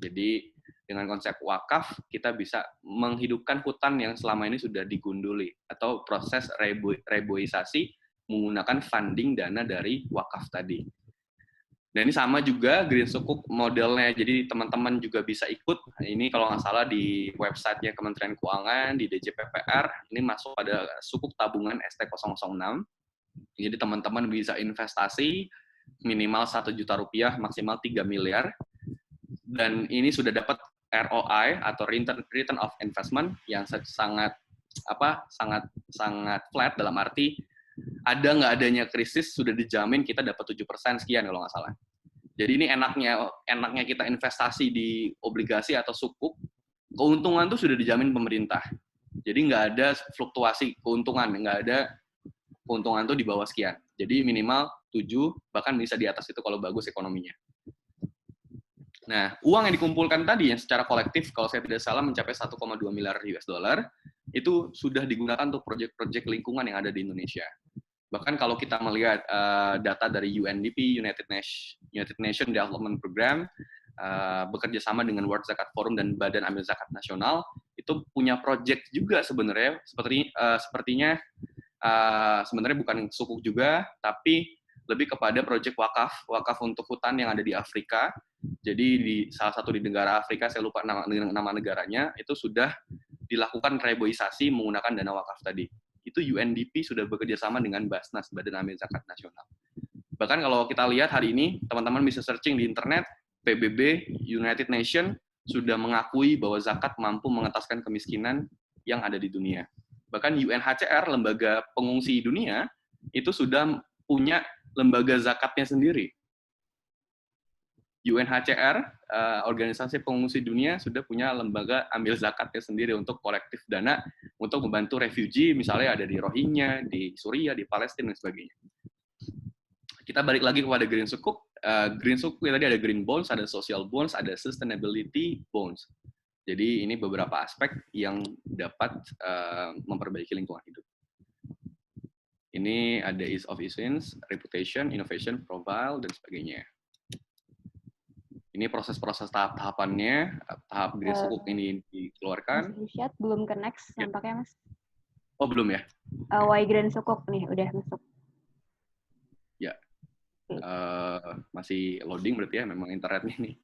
Jadi dengan konsep wakaf, kita bisa menghidupkan hutan yang selama ini sudah digunduli atau proses reboisasi menggunakan funding dana dari wakaf tadi. Dan ini sama juga Green Sukuk modelnya, jadi teman-teman juga bisa ikut. Ini kalau nggak salah di websitenya Kementerian Keuangan, di DJPPR, ini masuk pada sukuk tabungan ST006. Jadi teman-teman bisa investasi minimal 1 juta rupiah, maksimal 3 miliar. Dan ini sudah dapat ROI atau return of investment yang sangat flat, dalam arti ada nggak adanya krisis sudah dijamin kita dapat 7% sekian kalau nggak salah. Jadi ini enaknya kita investasi di obligasi atau sukuk, keuntungan itu sudah dijamin pemerintah. Jadi nggak ada fluktuasi keuntungan, nggak ada keuntungan itu di bawah sekian. Jadi minimal 7, bahkan bisa di atas itu kalau bagus ekonominya. Nah, uang yang dikumpulkan tadi yang secara kolektif, kalau saya tidak salah mencapai 1,2 miliar US dollar, itu sudah digunakan untuk proyek-proyek lingkungan yang ada di Indonesia. Bahkan kalau kita melihat data dari UNDP, United Nations Development Program, bekerja sama dengan World Zakat Forum dan Badan Amil Zakat Nasional, itu punya proyek juga sebenarnya, sepertinya sebenarnya bukan sukuk juga, tapi lebih kepada proyek wakaf untuk hutan yang ada di Afrika. Jadi di salah satu di negara Afrika, saya lupa nama negaranya, itu sudah dilakukan reboisasi menggunakan dana wakaf tadi. Itu UNDP sudah bekerja sama dengan Basnas, Badan Amil Zakat Nasional. Bahkan kalau kita lihat hari ini, teman-teman bisa searching di internet, PBB, United Nations, sudah mengakui bahwa zakat mampu mengentaskan kemiskinan yang ada di dunia. Bahkan UNHCR, lembaga pengungsi dunia, itu sudah punya lembaga zakatnya sendiri. UNHCR, organisasi pengungsi dunia, sudah punya lembaga ambil zakatnya sendiri untuk kolektif dana untuk membantu refugee, misalnya ada di Rohingya, di Suriah, di Palestina, dan sebagainya. Kita balik lagi kepada Green Sukuk. Green Sukuk tadi ada green bonds, ada social bonds, ada sustainability bonds. Jadi ini beberapa aspek yang dapat memperbaiki lingkungan hidup. Ini ada ease of issuance, reputation, innovation, profile, dan sebagainya. Ini proses-proses tahap-tahapannya, tahap Green Sukuk ini dikeluarkan. Mas Irsyad belum ke next nampaknya, Mas. Oh, belum ya? Why Green Sukuk nih, udah masuk. Ya. Masih loading berarti ya, memang internetnya nih.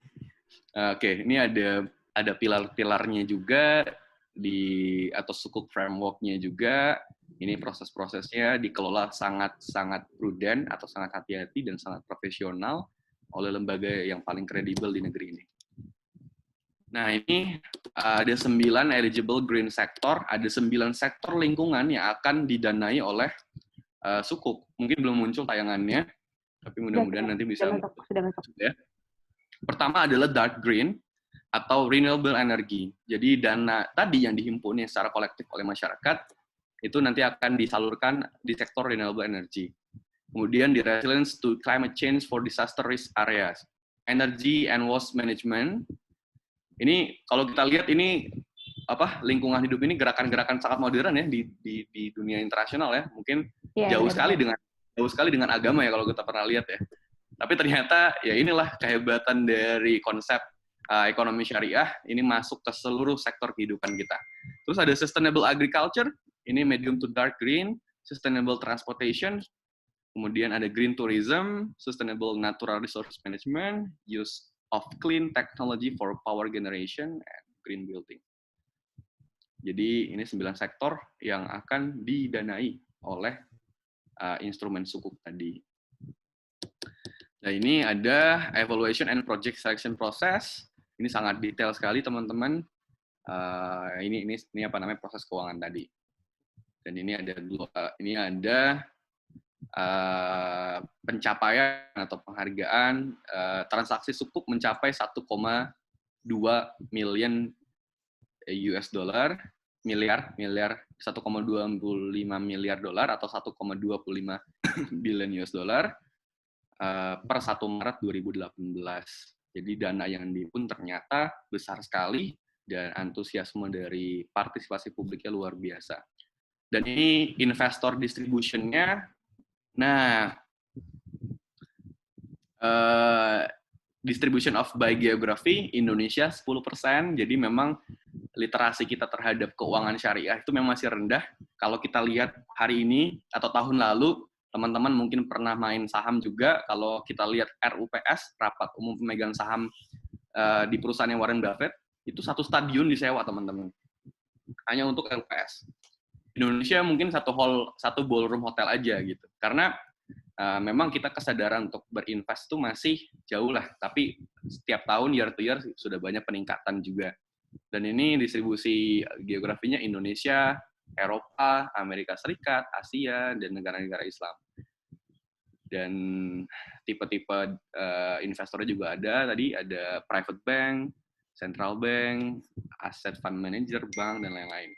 Oke, ini ada pilar-pilarnya juga atau sukuk framework-nya juga. Ini proses-prosesnya dikelola sangat prudent atau sangat hati-hati dan sangat profesional oleh lembaga yang paling kredibel di negeri ini. Nah, ini ada 9 eligible green sector, ada 9 sektor lingkungan yang akan didanai oleh sukuk. Mungkin belum muncul tayangannya, tapi mudah-mudahan nanti bisa sudah masuk. Ya. Pertama adalah dark green atau renewable energy. Jadi dana tadi yang dihimpun secara kolektif oleh masyarakat itu nanti akan disalurkan di sektor renewable energy. Kemudian di resilience to climate change for disaster risk areas. Energy and waste management. Ini kalau kita lihat ini lingkungan hidup ini gerakan-gerakan sangat modern ya di dunia internasional ya. Mungkin jauh sekali dengan agama ya kalau kita pernah lihat ya. Tapi ternyata ya inilah kehebatan dari konsep ekonomi syariah, ini masuk ke seluruh sektor kehidupan kita. Terus ada sustainable agriculture, ini medium to dark green, sustainable transportation, kemudian ada green tourism, sustainable natural resource management, use of clean technology for power generation, and green building. Jadi ini 9 sektor yang akan didanai oleh instrumen sukuk tadi. Nah, ini ada evaluation and project selection process. Ini sangat detail sekali, teman-teman. Ini apa namanya proses keuangan tadi. Dan ini ada pencapaian atau penghargaan transaksi sukuk mencapai 1,2 miliar US dollar, 1,25 miliar dolar atau 1,25 billion US dollar per 1 Maret 2018. Jadi dana yang dihimpun ternyata besar sekali dan antusiasme dari partisipasi publiknya luar biasa. Dan ini investor distribution-nya, nah distribution of by geography Indonesia 10%, jadi memang literasi kita terhadap keuangan syariah itu memang masih rendah. Kalau kita lihat hari ini atau tahun lalu, teman-teman mungkin pernah main saham juga, kalau kita lihat RUPS, Rapat Umum Pemegang Saham di perusahaan Warren Buffett, itu satu stadion disewa, teman-teman. Hanya untuk RUPS. Indonesia mungkin satu ballroom hotel aja gitu. Karena memang kita kesadaran untuk berinvest itu masih jauh lah, tapi setiap tahun year to year sudah banyak peningkatan juga. Dan ini distribusi geografinya Indonesia, Eropa, Amerika Serikat, Asia, dan negara-negara Islam. Dan tipe-tipe investornya juga ada. Tadi ada private bank, central bank, asset fund manager, bank, dan lain-lain.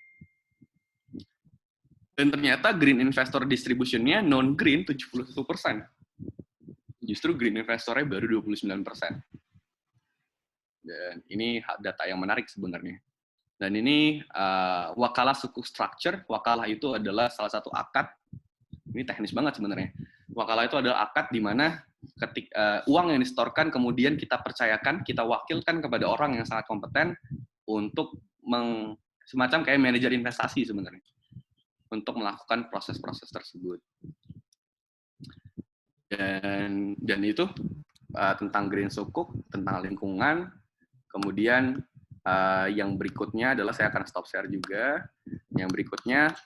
Dan ternyata green investor distribution-nya non-green 71%. Justru green investornya baru 29%. Dan ini data yang menarik sebenarnya. Dan ini wakalah sukuk structure. Wakalah itu adalah salah satu akad. Ini teknis banget sebenarnya. Wakalah itu adalah akad di mana uang yang disetorkan kemudian kita percayakan, kita wakilkan kepada orang yang sangat kompeten untuk semacam kayak manajer investasi sebenarnya. Untuk melakukan proses-proses tersebut. Dan itu tentang green sukuk, tentang lingkungan. Kemudian yang berikutnya adalah saya akan stop share juga. Yang berikutnya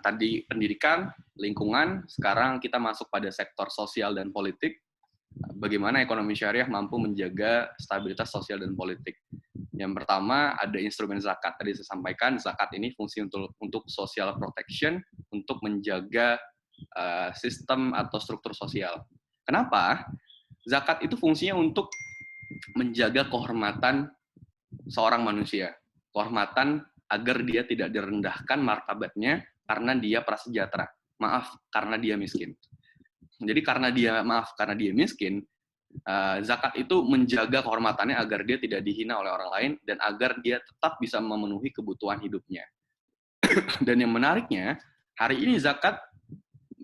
tadi pendidikan, lingkungan. Sekarang kita masuk pada sektor sosial dan politik. Bagaimana ekonomi syariah mampu menjaga stabilitas sosial dan politik. Yang pertama ada instrumen zakat. Tadi saya sampaikan zakat ini fungsi untuk social protection, untuk menjaga sistem atau struktur sosial. Kenapa? Zakat itu fungsinya untuk menjaga kehormatan seorang manusia. Kehormatan agar dia tidak direndahkan martabatnya karena dia prasejahtera. Maaf, karena dia miskin. Jadi karena dia miskin, zakat itu menjaga kehormatannya agar dia tidak dihina oleh orang lain dan agar dia tetap bisa memenuhi kebutuhan hidupnya. Dan yang menariknya, hari ini zakat,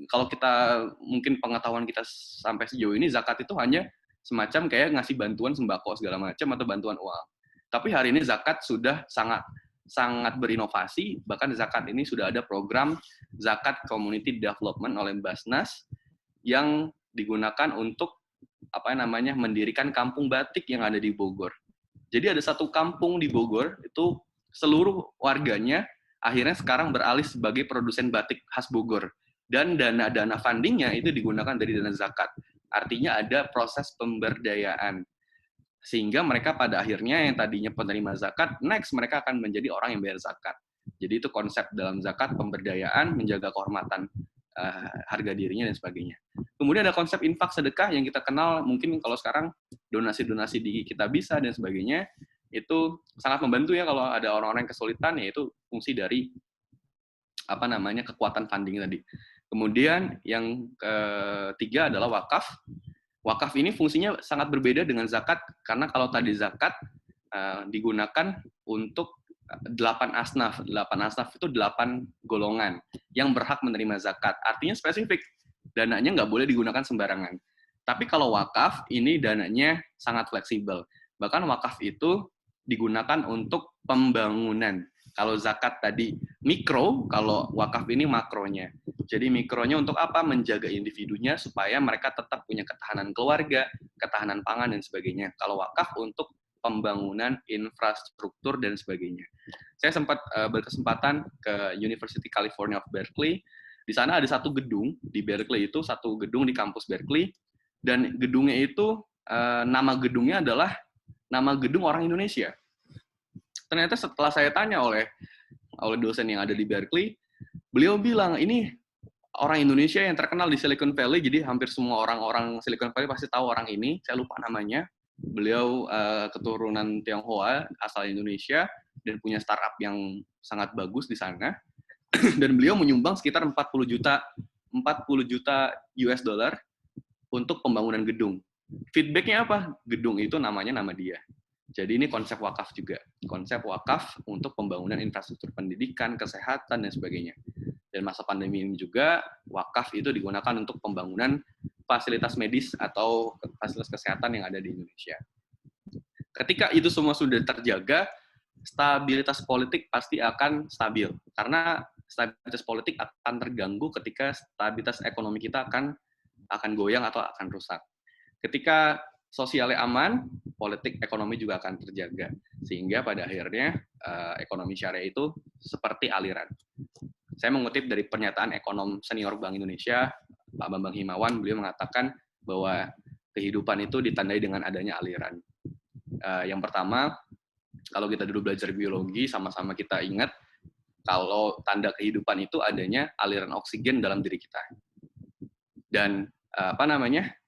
kalau kita mungkin pengetahuan kita sampai sejauh ini, zakat itu hanya semacam kayak ngasih bantuan sembako segala macam atau bantuan uang. Tapi hari ini zakat sudah sangat berinovasi, bahkan zakat ini sudah ada program zakat community development oleh Basnas yang digunakan untuk mendirikan kampung batik yang ada di Bogor. Jadi ada satu kampung di Bogor, itu seluruh warganya akhirnya sekarang beralih sebagai produsen batik khas Bogor. Dan dana fundingnya itu digunakan dari dana zakat. Artinya ada proses pemberdayaan. Sehingga mereka pada akhirnya yang tadinya penerima zakat, next mereka akan menjadi orang yang bayar zakat. Jadi itu konsep dalam zakat, pemberdayaan, menjaga kehormatan harga dirinya dan sebagainya. Kemudian ada konsep infak sedekah yang kita kenal mungkin kalau sekarang donasi-donasi di Kitabisa dan sebagainya, itu sangat membantu ya kalau ada orang-orang yang kesulitan, yaitu fungsi dari kekuatan funding tadi. Kemudian yang ketiga adalah wakaf. Wakaf ini fungsinya sangat berbeda dengan zakat, karena kalau tadi zakat digunakan untuk 8 asnaf. 8 asnaf itu 8 golongan yang berhak menerima zakat. Artinya spesifik, dananya nggak boleh digunakan sembarangan. Tapi kalau wakaf, ini dananya sangat fleksibel. Bahkan wakaf itu digunakan untuk pembangunan. Kalau zakat tadi mikro, kalau wakaf ini makronya. Jadi mikronya untuk apa? Menjaga individunya supaya mereka tetap punya ketahanan keluarga, ketahanan pangan, dan sebagainya. Kalau wakaf untuk pembangunan infrastruktur dan sebagainya. Saya sempat berkesempatan ke University California of Berkeley. Di sana ada satu gedung di Berkeley, itu satu gedung di kampus Berkeley, dan gedungnya itu nama gedungnya adalah nama gedung orang Indonesia. Ternyata setelah saya tanya oleh dosen yang ada di Berkeley, beliau bilang ini orang Indonesia yang terkenal di Silicon Valley, jadi hampir semua orang-orang Silicon Valley pasti tahu orang ini. Saya lupa namanya. Beliau keturunan Tionghoa, asal Indonesia, dan punya startup yang sangat bagus di sana. Dan beliau menyumbang sekitar 40 juta US dollar untuk pembangunan gedung. Feedbacknya apa? Gedung itu namanya nama dia. Jadi ini konsep wakaf juga. Konsep wakaf untuk pembangunan infrastruktur pendidikan, kesehatan, dan sebagainya. Dan masa pandemi ini juga, wakaf itu digunakan untuk pembangunan fasilitas medis atau fasilitas kesehatan yang ada di Indonesia. Ketika itu semua sudah terjaga, stabilitas politik pasti akan stabil. Karena stabilitas politik akan terganggu ketika stabilitas ekonomi kita akan goyang atau akan rusak. Ketika sosialnya aman, politik ekonomi juga akan terjaga. Sehingga pada akhirnya ekonomi syariah itu seperti aliran. Saya mengutip dari pernyataan ekonom senior Bank Indonesia, Pak Bambang Himawan, beliau mengatakan bahwa kehidupan itu ditandai dengan adanya aliran. Yang pertama, kalau kita dulu belajar biologi, sama-sama kita ingat, kalau tanda kehidupan itu adanya aliran oksigen dalam diri kita. Dan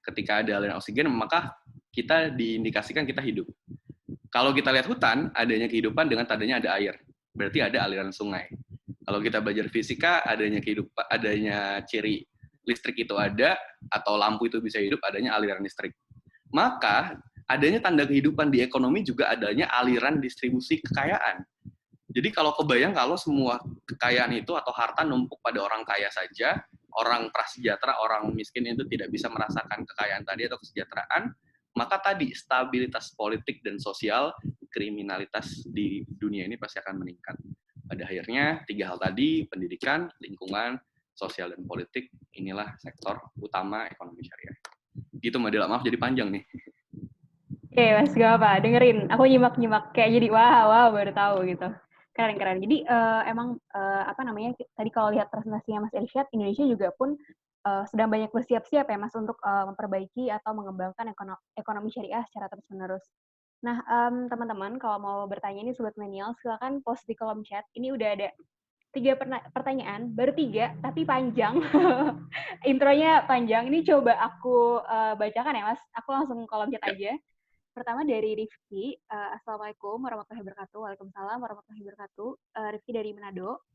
ketika ada aliran oksigen, maka kita diindikasikan kita hidup. Kalau kita lihat hutan, adanya kehidupan dengan tandanya ada air. Berarti ada aliran sungai. Kalau kita belajar fisika, adanya ciri listrik itu ada, atau lampu itu bisa hidup, adanya aliran listrik. Maka, adanya tanda kehidupan di ekonomi juga adanya aliran distribusi kekayaan. Jadi kalau kebayang kalau semua kekayaan itu atau harta numpuk pada orang kaya saja, orang prasejahtera, orang miskin itu tidak bisa merasakan kekayaan tadi atau kesejahteraan, maka tadi stabilitas politik dan sosial, kriminalitas di dunia ini pasti akan meningkat. Pada akhirnya, 3 hal tadi, pendidikan, lingkungan, sosial, dan politik, inilah sektor utama ekonomi syariah. Gitu, Mbak Dela. Maaf jadi panjang nih. Oke, Mas, gak apa. Dengerin. Aku nyimak-nyimak. Kayak jadi, wow, baru tahu gitu. Keren-keren. Jadi, tadi kalau lihat presentasinya Mas Irsyad, Indonesia juga pun sedang banyak bersiap-siap ya, Mas, untuk memperbaiki atau mengembangkan ekonomi syariah secara terus-menerus. Nah, teman-teman, kalau mau bertanya ini Sobat Milenial, silakan post di kolom chat. Ini udah ada 3 pertanyaan, baru 3, tapi panjang. Intronya panjang. Ini coba aku bacakan ya, Mas. Aku langsung kolom chat aja. Pertama dari Rifki. Assalamualaikum warahmatullahi wabarakatuh. Waalaikumsalam warahmatullahi wabarakatuh. Rifki dari Manado.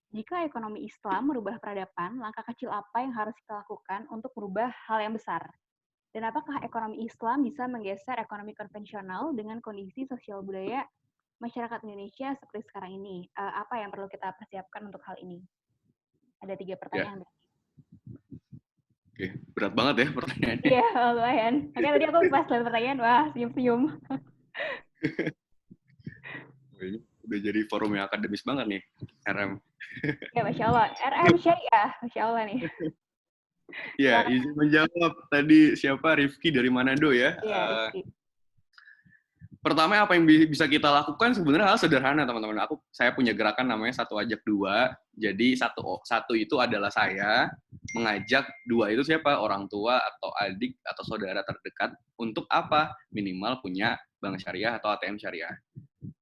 Jika ekonomi Islam merubah peradaban, langkah kecil apa yang harus kita lakukan untuk merubah hal yang besar? Dan apakah ekonomi Islam bisa menggeser ekonomi konvensional dengan kondisi sosial budaya masyarakat Indonesia seperti sekarang ini? Apa yang perlu kita persiapkan untuk hal ini? Ada 3 pertanyaan. Ya. Oke, berat banget ya pertanyaannya. Iya, lumayan. Makanya tadi aku pas lihat pertanyaan, wah, senyum-senyum. Ini udah jadi forum yang akademis banget nih, RM. Ya, Masya Allah. RM Syariah, Masya Allah nih. Ya, Silakan. izin menjawab. Tadi siapa? Rifki dari Manado ya. Iya, Rizky. Pertama apa yang bisa kita lakukan sebenarnya hal sederhana, teman-teman. Saya punya gerakan namanya satu ajak dua. Jadi satu itu adalah saya mengajak, dua itu siapa? Orang tua atau adik atau saudara terdekat untuk apa? Minimal punya bank syariah atau ATM syariah.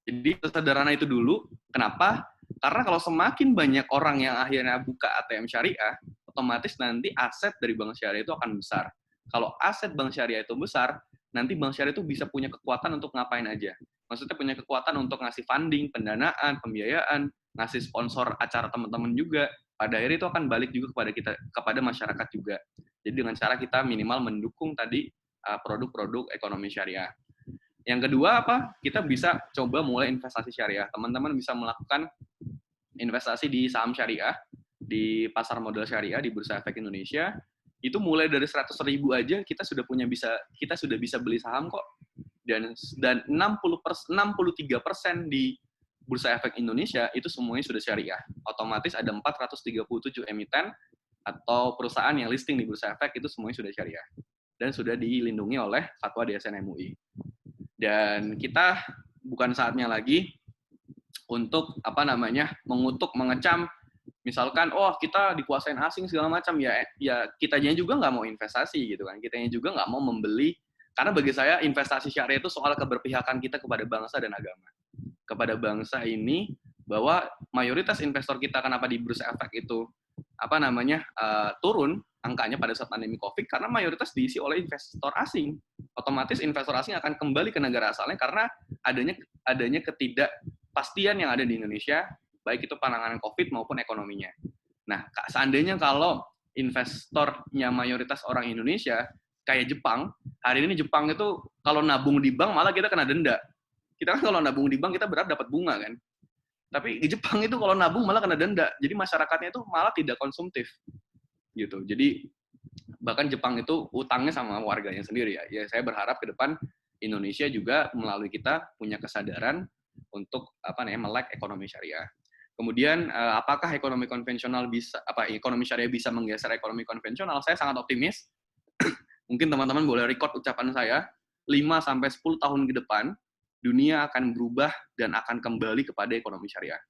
Jadi sederhana itu dulu. Kenapa? Karena kalau semakin banyak orang yang akhirnya buka ATM syariah, otomatis nanti aset dari bank syariah itu akan besar. Kalau aset bank syariah itu besar, nanti bank syariah itu bisa punya kekuatan untuk ngapain aja. Maksudnya punya kekuatan untuk ngasih funding, pendanaan, pembiayaan, ngasih sponsor acara teman-teman juga. Pada akhirnya itu akan balik juga kepada kita, kepada masyarakat juga. Jadi dengan cara kita minimal mendukung tadi produk-produk ekonomi syariah. Yang kedua apa? Kita bisa coba mulai investasi syariah. Teman-teman bisa melakukan investasi di saham syariah, di pasar modal syariah, di Bursa Efek Indonesia. Itu mulai dari 100.000 aja kita sudah bisa beli saham kok. Dan 63% di Bursa Efek Indonesia itu semuanya sudah syariah. Otomatis ada 437 emiten atau perusahaan yang listing di Bursa Efek itu semuanya sudah syariah dan sudah dilindungi oleh fatwa DSN MUI. Dan kita bukan saatnya lagi untuk mengutuk, mengecam, misalkan kita dikuasain asing segala macam, ya kitanya juga nggak mau investasi gitu kan, kitanya juga nggak mau membeli, karena bagi saya investasi syariah itu soal keberpihakan kita kepada bangsa dan agama, kepada bangsa ini, bahwa mayoritas investor kita kenapa di Bursa Efek itu turun angkanya pada saat pandemi COVID, karena mayoritas diisi oleh investor asing. Otomatis investor asing akan kembali ke negara asalnya karena adanya ketidakpastian yang ada di Indonesia, baik itu penanganan COVID maupun ekonominya. Nah, seandainya kalau investornya mayoritas orang Indonesia, kayak Jepang, hari ini Jepang itu kalau nabung di bank malah kita kena denda. Kita kan kalau nabung di bank kita berharap dapat bunga kan. Tapi di Jepang itu kalau nabung malah kena denda. Jadi masyarakatnya itu malah tidak konsumtif. Gitu. Jadi bahkan Jepang itu utangnya sama warganya sendiri ya. Ya saya berharap ke depan Indonesia juga melalui kita punya kesadaran untuk melek ekonomi syariah. Kemudian apakah ekonomi syariah bisa menggeser ekonomi konvensional? Saya sangat optimis. Mungkin teman-teman boleh record ucapan saya, 5 sampai 10 tahun ke depan dunia akan berubah dan akan kembali kepada ekonomi syariah.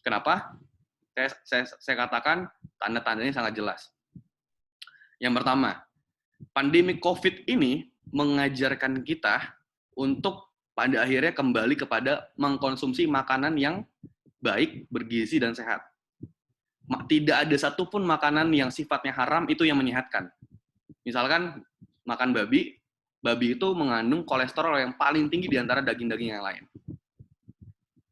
Kenapa? Saya katakan tanda-tandanya sangat jelas. Yang pertama, pandemi COVID ini mengajarkan kita untuk pada akhirnya kembali kepada mengkonsumsi makanan yang baik, bergizi, dan sehat. Tidak ada satupun makanan yang sifatnya haram itu yang menyehatkan. Misalkan makan babi itu mengandung kolesterol yang paling tinggi di antara daging-daging yang lain.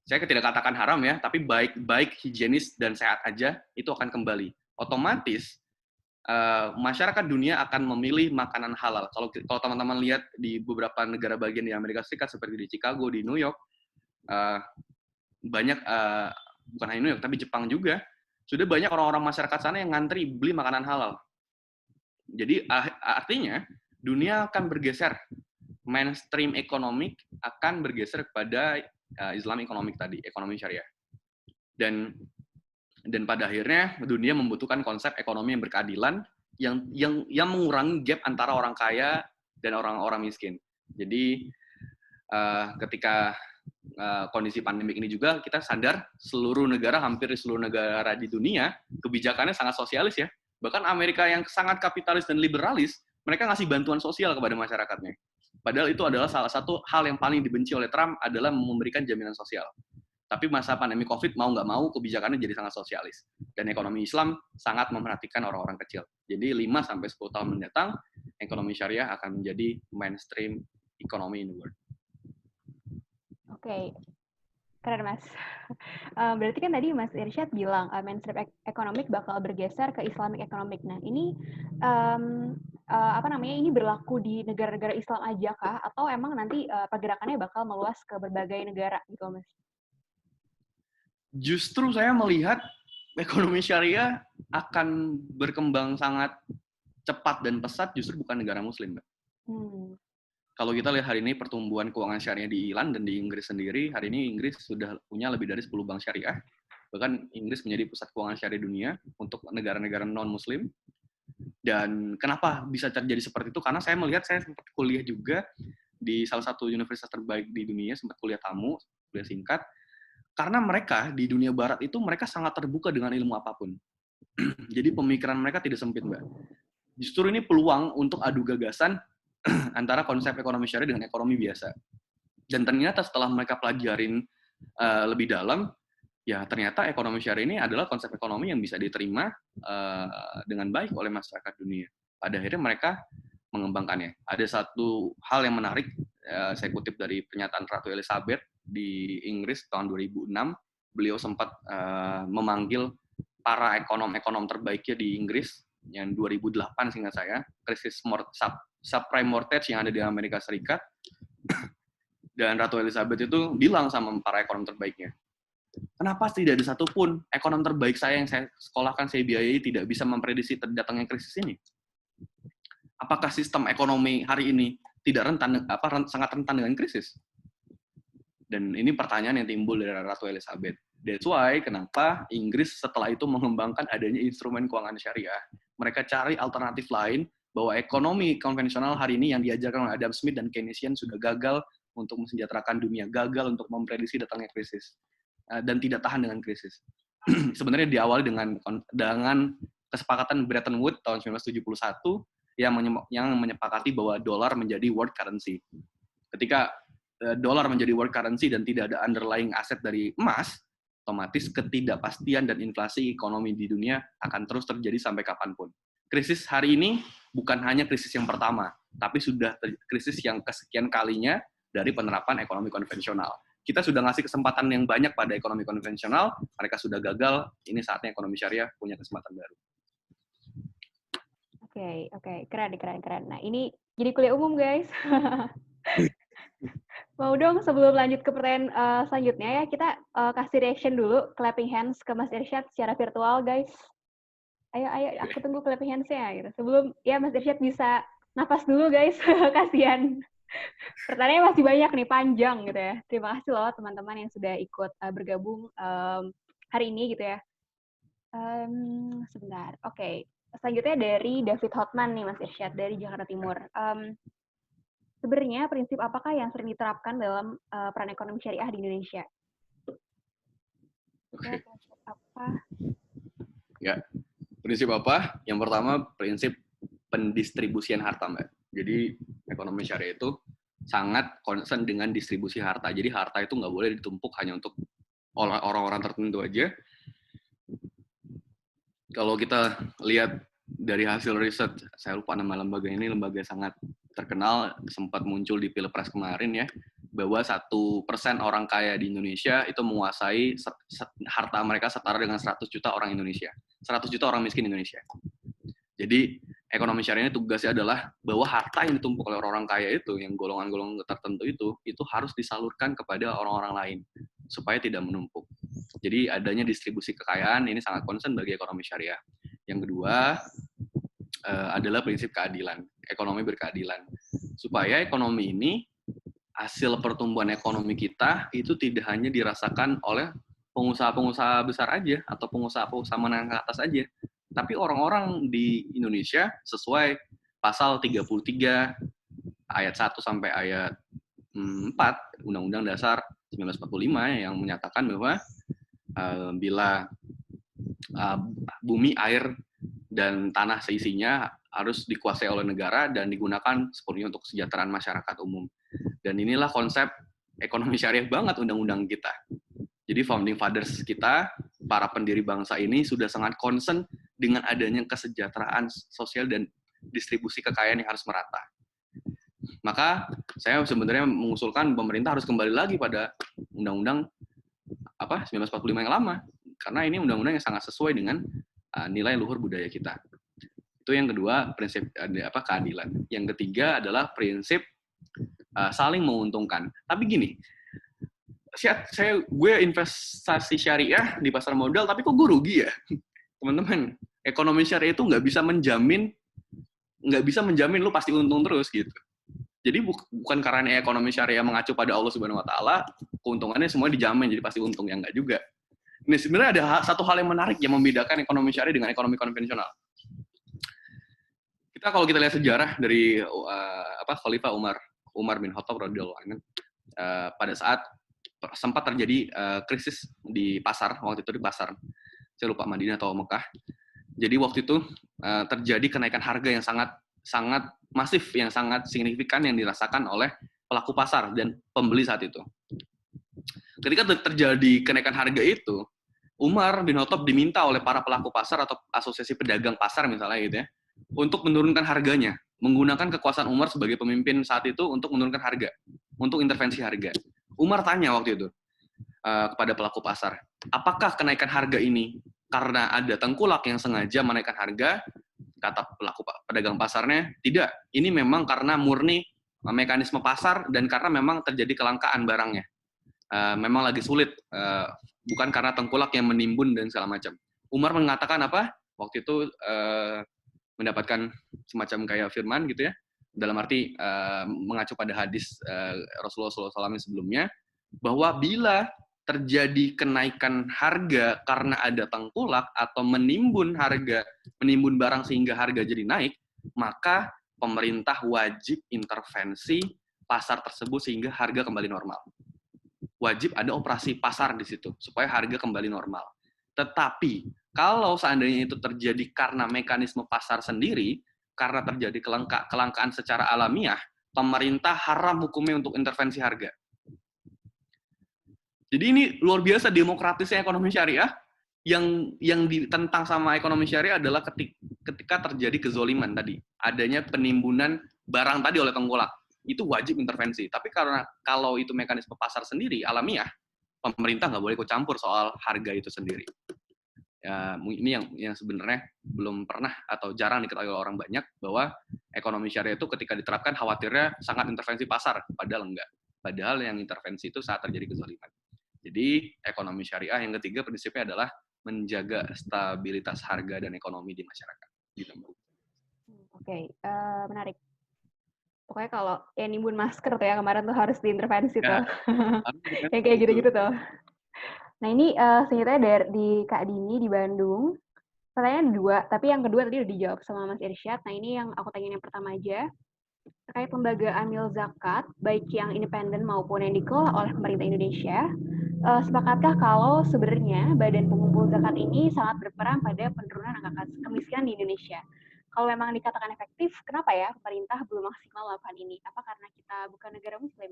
Saya tidak katakan haram ya, tapi baik higienis dan sehat aja itu akan kembali. Otomatis masyarakat dunia akan memilih makanan halal. Kalau teman-teman lihat di beberapa negara bagian di Amerika Serikat seperti di Chicago, di New York, banyak bukan hanya New York tapi Jepang juga, sudah banyak orang-orang masyarakat sana yang ngantri beli makanan halal. Jadi artinya dunia akan bergeser, mainstream ekonomik akan bergeser kepada Islam ekonomik tadi, ekonomi syariah. Dan pada akhirnya dunia membutuhkan konsep ekonomi yang berkeadilan yang mengurangi gap antara orang kaya dan orang-orang miskin. Jadi ketika kondisi pandemik ini juga kita sadar hampir seluruh negara di dunia kebijakannya sangat sosialis ya. Bahkan Amerika yang sangat kapitalis dan liberalis, mereka ngasih bantuan sosial kepada masyarakatnya. Padahal itu adalah salah satu hal yang paling dibenci oleh Trump adalah memberikan jaminan sosial. Tapi masa pandemi COVID mau nggak mau kebijakannya jadi sangat sosialis. Dan ekonomi Islam sangat memperhatikan orang-orang kecil. Jadi 5-10 tahun mendatang, ekonomi syariah akan menjadi mainstream ekonomi in the world. Oke, keren Mas. Berarti kan tadi Mas Irsyad bilang mainstream economic bakal bergeser ke Islamic economic. Nah ini ini berlaku di negara-negara Islam aja kah? Atau emang nanti pergerakannya bakal meluas ke berbagai negara gitu Mas? Justru saya melihat ekonomi syariah akan berkembang sangat cepat dan pesat justru bukan negara muslim, Mbak. Kalau kita lihat hari ini pertumbuhan keuangan syariah di London, di Inggris sendiri, hari ini Inggris sudah punya lebih dari 10 bank syariah. Bahkan Inggris menjadi pusat keuangan syariah dunia untuk negara-negara non-muslim. Dan kenapa bisa terjadi seperti itu? Karena saya melihat, saya sempat kuliah juga di salah satu universitas terbaik di dunia, sempat kuliah tamu, kuliah singkat. Karena mereka di dunia barat itu mereka sangat terbuka dengan ilmu apapun. Jadi pemikiran mereka tidak sempit, Mbak. Justru ini peluang untuk adu gagasan antara konsep ekonomi syariah dengan ekonomi biasa. Dan ternyata setelah mereka pelajarin lebih dalam, ya ternyata ekonomi syariah ini adalah konsep ekonomi yang bisa diterima dengan baik oleh masyarakat dunia. Pada akhirnya mereka mengembangkannya. Ada satu hal yang menarik, saya kutip dari pernyataan Ratu Elizabeth di Inggris tahun 2006, beliau sempat memanggil para ekonom-ekonom terbaiknya di Inggris, yang 2008 seingat saya, krisis subprime mortgage yang ada di Amerika Serikat, dan Ratu Elizabeth itu bilang sama para ekonom terbaiknya, kenapa tidak ada satupun ekonom terbaik saya yang saya sekolahkan, saya biayai, tidak bisa memprediksi datangnya krisis ini? Apakah sistem ekonomi hari ini tidak sangat rentan dengan krisis? Dan ini pertanyaan yang timbul dari Ratu Elizabeth. That's why kenapa Inggris setelah itu mengembangkan adanya instrumen keuangan syariah. Mereka cari alternatif lain bahwa ekonomi konvensional hari ini yang diajarkan oleh Adam Smith dan Keynesian sudah gagal untuk mensejahterakan dunia, gagal untuk memprediksi datangnya krisis, dan tidak tahan dengan krisis. Sebenarnya diawali dengan kesepakatan Bretton Woods tahun 1971 yang menyepakati bahwa dolar menjadi world currency. Ketika dolar menjadi world currency dan tidak ada underlying aset dari emas, otomatis ketidakpastian dan inflasi ekonomi di dunia akan terus terjadi sampai kapanpun. Krisis hari ini bukan hanya krisis yang pertama, tapi sudah krisis yang kesekian kalinya dari penerapan ekonomi konvensional. Kita sudah ngasih kesempatan yang banyak pada ekonomi konvensional, mereka sudah gagal, ini saatnya ekonomi syariah punya kesempatan baru. Oke, keren. Nah, ini jadi kuliah umum, guys. Mau dong sebelum lanjut ke pertanyaan selanjutnya ya, kita kasih reaction dulu, clapping hands ke Mas Irsyad secara virtual, guys. Ayo, aku tunggu clapping hands-nya gitu. Sebelum ya Mas Irsyad bisa nafas dulu, guys. Kasihan. Pertanyaannya masih banyak nih, panjang gitu ya. Terima kasih loh teman-teman yang sudah ikut bergabung hari ini gitu ya. Sebentar, oke. Selanjutnya dari David Hotman nih Mas Irsyad dari Jakarta Timur. Sebenarnya prinsip apakah yang sering diterapkan dalam peran ekonomi syariah di Indonesia? Oke. Apa? Ya, prinsip apa? Yang pertama, prinsip pendistribusian harta, Mbak. Jadi, ekonomi syariah itu sangat concern dengan distribusi harta. Jadi, harta itu nggak boleh ditumpuk hanya untuk orang-orang tertentu aja. Kalau kita lihat dari hasil riset, saya lupa nama lembaga ini, lembaga sangat terkenal, sempat muncul di Pilpres kemarin ya, bahwa 1% orang kaya di Indonesia itu menguasai harta mereka setara dengan 100 juta orang Indonesia. 100 juta orang miskin Indonesia. Jadi, ekonomi syariah ini tugasnya adalah bahwa harta yang ditumpuk oleh orang kaya itu, yang golongan-golongan tertentu itu harus disalurkan kepada orang-orang lain, supaya tidak menumpuk. Jadi, adanya distribusi kekayaan, ini sangat concern bagi ekonomi syariah. Yang kedua, adalah prinsip keadilan, ekonomi berkeadilan. Supaya ekonomi ini, hasil pertumbuhan ekonomi kita itu tidak hanya dirasakan oleh pengusaha-pengusaha besar aja atau pengusaha-pengusaha menengah ke atas aja, tapi orang-orang di Indonesia sesuai pasal 33 ayat 1 sampai ayat 4 Undang-Undang Dasar 1945 yang menyatakan bahwa bila bumi, air, dan tanah seisinya harus dikuasai oleh negara dan digunakan sepenuhnya untuk kesejahteraan masyarakat umum. Dan inilah konsep ekonomi syariah banget undang-undang kita. Jadi founding fathers kita, para pendiri bangsa ini sudah sangat concern dengan adanya kesejahteraan sosial dan distribusi kekayaan yang harus merata. Maka saya sebenarnya mengusulkan pemerintah harus kembali lagi pada undang-undang 1945 yang lama, karena ini undang-undang yang sangat sesuai dengan nilai luhur budaya kita. Itu yang kedua, prinsip keadilan. Yang ketiga adalah prinsip saling menguntungkan. Tapi gini, gue investasi syariah di pasar modal, tapi kok gue rugi ya? Teman-teman, ekonomi syariah itu nggak bisa menjamin lu pasti untung terus gitu. Jadi bukan karena ekonomi syariah mengacu pada Allah Subhanahu Wa Taala, keuntungannya semua dijamin jadi pasti untung, yang nggak juga. Ini sebenarnya ada satu hal yang menarik yang membedakan ekonomi syariah dengan ekonomi konvensional. kalau kita lihat sejarah dari Khalifah Umar bin Khattab radhiyallahu anhu, pada saat sempat terjadi krisis di pasar, waktu itu di pasar, saya lupa Madinah atau Mekah. Jadi waktu itu terjadi kenaikan harga yang sangat masif, yang sangat signifikan yang dirasakan oleh pelaku pasar dan pembeli saat itu. Ketika terjadi kenaikan harga itu, Umar bin Khattab diminta oleh para pelaku pasar atau asosiasi pedagang pasar misalnya gitu ya, untuk menurunkan harganya, menggunakan kekuasaan Umar sebagai pemimpin saat itu untuk menurunkan harga, untuk intervensi harga. Umar tanya waktu itu kepada pelaku pasar, apakah kenaikan harga ini karena ada tengkulak yang sengaja menaikkan harga? Kata pelaku pedagang pasarnya, tidak. Ini memang karena murni mekanisme pasar dan karena memang terjadi kelangkaan barangnya. Memang lagi sulit, bukan karena tengkulak yang menimbun dan segala macam. Umar mengatakan apa? Waktu itu mendapatkan semacam kayak firman gitu ya, dalam arti mengacu pada hadis Rasulullah SAW sebelumnya, bahwa bila terjadi kenaikan harga karena ada tengkulak atau menimbun barang sehingga harga jadi naik, maka pemerintah wajib intervensi pasar tersebut sehingga harga kembali normal. Wajib ada operasi pasar di situ supaya harga kembali normal. Tetapi kalau seandainya itu terjadi karena mekanisme pasar sendiri, karena terjadi kelangkaan secara alamiah, pemerintah haram hukumnya untuk intervensi harga. Jadi ini luar biasa demokratisnya ekonomi syariah. Yang ditentang sama ekonomi syariah adalah ketika terjadi kezoliman tadi, adanya penimbunan barang tadi oleh tengkulak, itu wajib intervensi. Tapi karena kalau itu mekanisme pasar sendiri alamiah, pemerintah nggak boleh ikut campur soal harga itu sendiri. Ya, ini yang sebenarnya belum pernah atau jarang diketahui oleh orang banyak, bahwa ekonomi syariah itu ketika diterapkan khawatirnya sangat intervensi pasar, padahal enggak. Padahal yang intervensi itu saat terjadi kezaliman. Jadi ekonomi syariah yang ketiga prinsipnya adalah menjaga stabilitas harga dan ekonomi di masyarakat. Gitu. Oke, menarik. Pokoknya kalau yang nimbun masker tuh ya kemarin tuh harus diintervensi tuh. Yang kayak gitu-gitu tuh. Nah ini sebenarnya di Kak Dini di Bandung, pertanyaan dua, tapi yang kedua tadi udah dijawab sama Mas Irsyad. Nah ini yang aku tanyain yang pertama aja, terkait lembaga amil zakat, baik yang independen maupun yang dikelola oleh pemerintah Indonesia, sepakatkah kalau sebenarnya badan pengumpul zakat ini sangat berperan pada penurunan angka kemiskinan di Indonesia? Kalau memang dikatakan efektif, kenapa ya pemerintah belum maksimal melakukan ini? Apa karena kita bukan negara Muslim?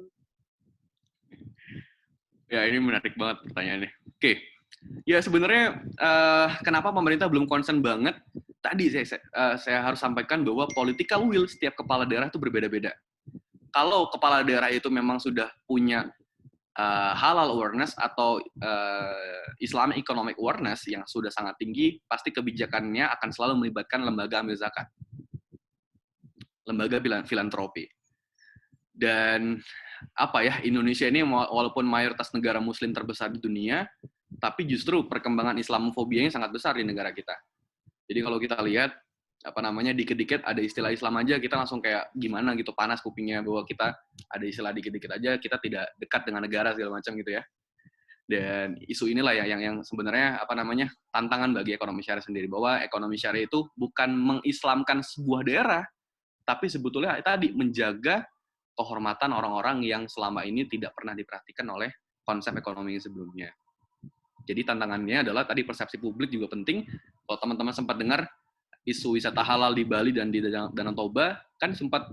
Ya, ini menarik banget pertanyaannya. Oke. Ya, sebenarnya kenapa pemerintah belum concern banget? Tadi saya harus sampaikan bahwa political will setiap kepala daerah itu berbeda-beda. Kalau kepala daerah itu memang sudah punya halal awareness atau Islamic economic awareness yang sudah sangat tinggi, pasti kebijakannya akan selalu melibatkan lembaga amil zakat, lembaga filantropi. Dan Indonesia ini walaupun mayoritas negara Muslim terbesar di dunia, tapi justru perkembangan Islamofobianya sangat besar di negara kita. Jadi kalau kita lihat dikit-dikit ada istilah Islam aja kita langsung kayak gimana gitu, panas kupingnya, bahwa kita ada istilah dikit-dikit aja kita tidak dekat dengan negara segala macam gitu ya. Dan isu inilah yang sebenarnya tantangan bagi ekonomi syariah sendiri, bahwa ekonomi syariah itu bukan mengislamkan sebuah daerah, tapi sebetulnya tadi menjaga kehormatan orang-orang yang selama ini tidak pernah diperhatikan oleh konsep ekonomi sebelumnya. Jadi tantangannya adalah tadi persepsi publik juga penting. Kalau teman-teman sempat dengar isu wisata halal di Bali dan di Danau Toba kan sempat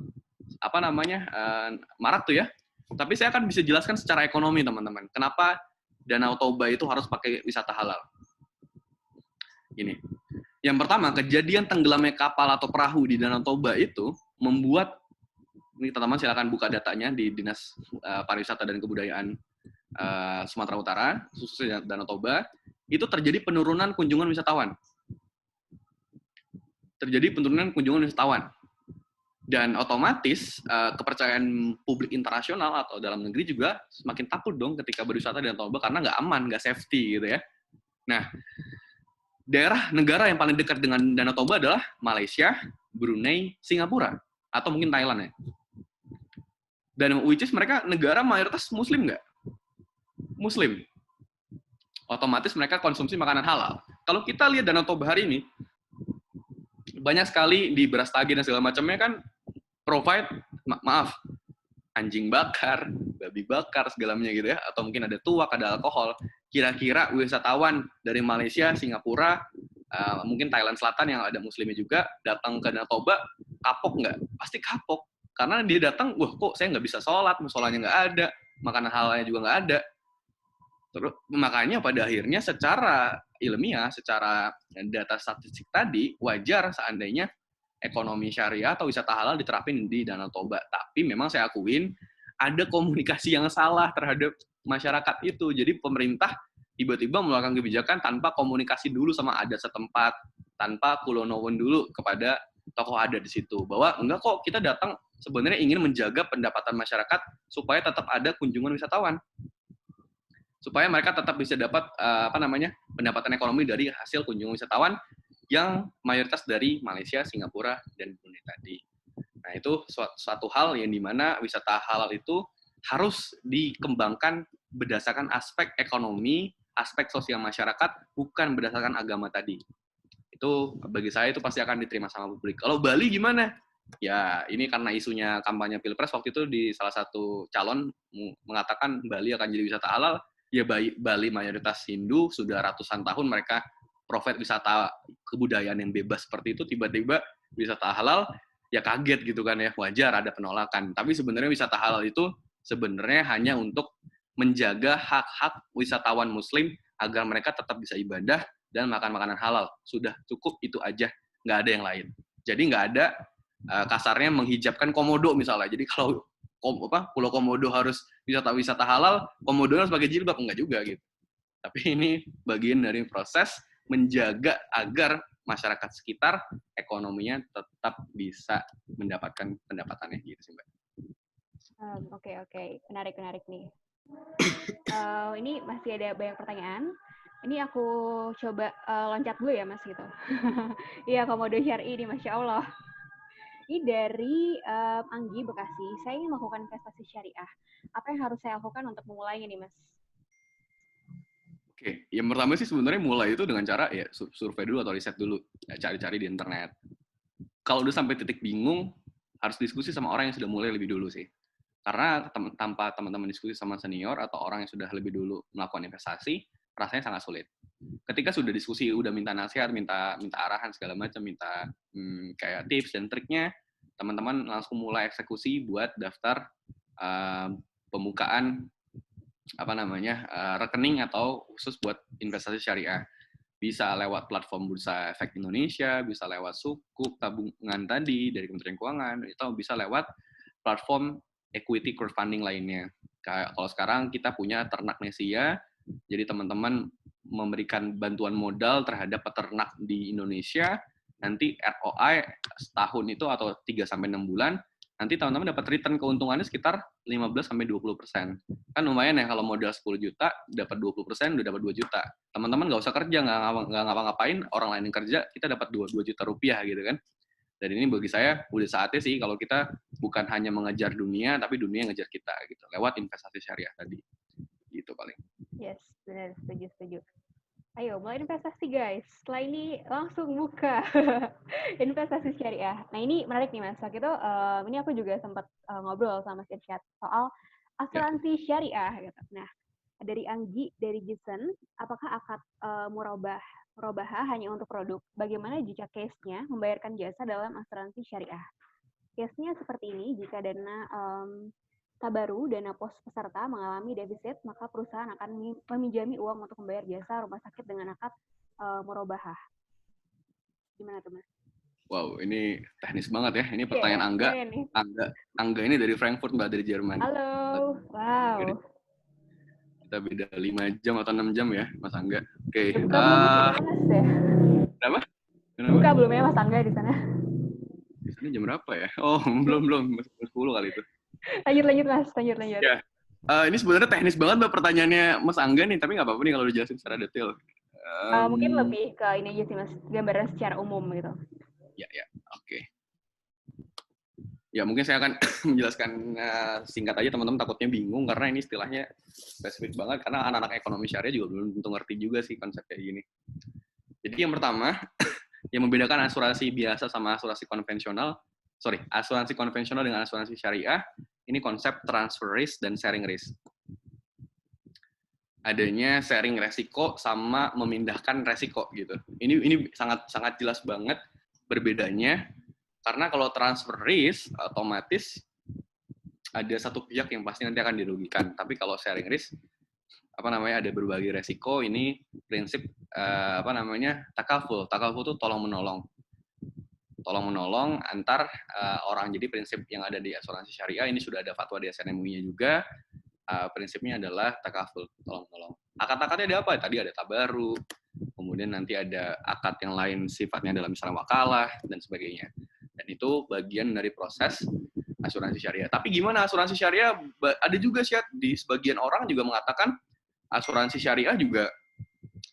marak tuh ya. Tapi saya akan bisa jelaskan secara ekonomi teman-teman. Kenapa Danau Toba itu harus pakai wisata halal? Gini. Yang pertama, kejadian tenggelamnya kapal atau perahu di Danau Toba itu membuat, ini teman-teman silakan buka datanya di Dinas Pariwisata dan Kebudayaan Sumatera Utara, khususnya Danau Toba, itu terjadi penurunan kunjungan wisatawan. Dan otomatis kepercayaan publik internasional atau dalam negeri juga semakin takut dong ketika berwisata di Danau Toba karena nggak aman, nggak safety gitu ya. Nah, negara yang paling dekat dengan Danau Toba adalah Malaysia, Brunei, Singapura, atau mungkin Thailand ya. Dan which is mereka negara mayoritas Muslim nggak? Muslim. Otomatis mereka konsumsi makanan halal. Kalau kita lihat Danau Toba hari ini, banyak sekali di Brastagi dan segala macamnya kan provide, maaf, anjing bakar, babi bakar, segalanya gitu ya, atau mungkin ada tuak, ada alkohol. Kira-kira wisatawan dari Malaysia, Singapura, mungkin Thailand Selatan yang ada muslimnya juga, datang ke Danau Toba, kapok nggak? Pasti kapok. Karena dia datang, wah kok saya nggak bisa sholat, musolanya nggak ada, makanan halalnya juga nggak ada. Terus makanya pada akhirnya secara ilmiah, secara data statistik tadi, wajar seandainya ekonomi syariah atau wisata halal diterapin di Danau Toba. Tapi memang saya akuin ada komunikasi yang salah terhadap masyarakat itu. Jadi pemerintah tiba-tiba melakukan kebijakan tanpa komunikasi dulu sama adat setempat, tanpa kulonowon dulu kepada tokoh adat di situ. Bahwa enggak kok, kita datang sebenarnya ingin menjaga pendapatan masyarakat supaya tetap ada kunjungan wisatawan. Supaya mereka tetap bisa dapat pendapatan ekonomi dari hasil kunjungan wisatawan yang mayoritas dari Malaysia, Singapura, dan Brunei tadi. Nah, itu suatu hal yang dimana wisata halal itu harus dikembangkan berdasarkan aspek ekonomi, aspek sosial masyarakat, bukan berdasarkan agama tadi. Itu bagi saya itu pasti akan diterima sama publik. Kalau Bali gimana? Ya, ini karena isunya kampanye Pilpres waktu itu di salah satu calon mengatakan Bali akan jadi wisata halal. Ya, Bali mayoritas Hindu, sudah ratusan tahun mereka profit wisata kebudayaan yang bebas seperti itu, tiba-tiba wisata halal, ya kaget gitu kan ya, wajar ada penolakan. Tapi sebenarnya wisata halal itu sebenarnya hanya untuk menjaga hak-hak wisatawan muslim agar mereka tetap bisa ibadah dan makan makanan halal. Sudah cukup itu aja, nggak ada yang lain. Jadi nggak ada kasarnya menghijabkan komodo misalnya. Jadi kalau Pulau Komodo harus wisata halal, Komodo harus pakai jilbab, enggak juga gitu. Tapi ini bagian dari proses menjaga agar masyarakat sekitar ekonominya tetap bisa mendapatkan pendapatannya gitu sih Mbak. Oke. Menarik nih. Ini masih ada banyak pertanyaan. Ini aku coba loncat dulu ya Mas gitu. Iya, Komodo Syar'i ini Masya Allah. Ini dari Anggi Bekasi. Saya ingin melakukan investasi syariah. Apa yang harus saya lakukan untuk memulainya nih Mas? Oke, yang pertama sih sebenarnya mulai itu dengan cara ya survei dulu atau riset dulu, ya, cari-cari di internet. Kalau udah sampai titik bingung, harus diskusi sama orang yang sudah mulai lebih dulu sih. Karena tanpa teman-teman diskusi sama senior atau orang yang sudah lebih dulu melakukan investasi, rasanya sangat sulit. Ketika sudah diskusi, udah minta nasihat, minta arahan segala macam, minta kayak tips dan triknya, teman-teman langsung mulai eksekusi buat daftar pembukaan rekening atau khusus buat investasi syariah. Bisa lewat platform Bursa Efek Indonesia, bisa lewat Sukuk tabungan tadi dari Kementerian Keuangan, atau bisa lewat platform equity crowdfunding lainnya. Kayak kalau sekarang kita punya Ternak Nesia, jadi teman-teman memberikan bantuan modal terhadap peternak di Indonesia, nanti ROI setahun itu atau 3-6 bulan, nanti teman-teman dapat return keuntungannya sekitar 15-20%. Kan lumayan ya kalau modal 10 juta, dapat 20%, udah dapat 2 juta. Teman-teman nggak usah kerja, nggak ngapa-ngapain, orang lain yang kerja, kita dapat 2 juta rupiah gitu kan. Dan ini bagi saya udah saatnya sih kalau kita bukan hanya mengejar dunia, tapi dunia yang ngejar kita gitu, lewat investasi syariah tadi. Gitu paling. Yes, benar, setuju. Ayo, mulai investasi guys. Setelah ini langsung buka investasi syariah. Nah ini menarik nih Mas. Waktu itu ini aku juga sempat ngobrol sama Mas Irsyad soal asuransi syariah. Gitu. Nah, dari Anggi, dari Jason, apakah akad murabahah hanya untuk produk? Bagaimana jika case-nya membayarkan jasa dalam asuransi syariah? Case-nya seperti ini, jika dana Tabaru, dana pos peserta mengalami defisit, maka perusahaan akan meminjami uang untuk membayar jasa rumah sakit dengan akad murabahah. Gimana tuh, Mas? Wow, ini teknis banget ya. Ini pertanyaan Angga ini dari Frankfurt, Mbak, dari Jerman. Halo, wow. Kita beda 5 jam atau 6 jam ya, Mas Angga. Oke. Buka belum ya, Mas? Kenapa? Buka belum ya, Mas Angga di sana? Di sana jam berapa ya? Oh, belum. 10 kali itu. Lanjut, Mas. Lanjut. Ya. Ini sebenarnya teknis banget Mbak pertanyaannya Mas Angga nih, tapi nggak apa-apa nih kalau dijelasin secara detail. Mungkin lebih ke ini aja sih Mas, gambaran secara umum gitu. Ya, oke. Ya mungkin saya akan menjelaskan singkat aja, teman-teman takutnya bingung karena ini istilahnya spesifik banget, karena anak-anak ekonomi syariah juga belum tentu ngerti juga sih konsep kayak gini. Jadi yang pertama, Yang membedakan asuransi biasa sama asuransi konvensional dengan asuransi syariah, ini konsep transfer risk dan sharing risk. Adanya sharing resiko sama memindahkan resiko gitu. Ini sangat jelas banget berbedanya, karena kalau transfer risk otomatis ada satu pihak yang pasti nanti akan dirugikan. Tapi kalau sharing risk ada berbagai resiko. Ini prinsip takaful. Takaful itu tolong menolong antar orang. Jadi prinsip yang ada di asuransi syariah ini sudah ada fatwa di SNMUI-nya juga. Prinsipnya adalah takaful, tolong menolong. Akad-akadnya ada apa? Tadi ada tabaru, kemudian nanti ada akad yang lain sifatnya dalam misalnya wakalah dan sebagainya. Dan itu bagian dari proses asuransi syariah. Tapi gimana asuransi syariah? Ada juga sih di sebagian orang juga mengatakan asuransi syariah juga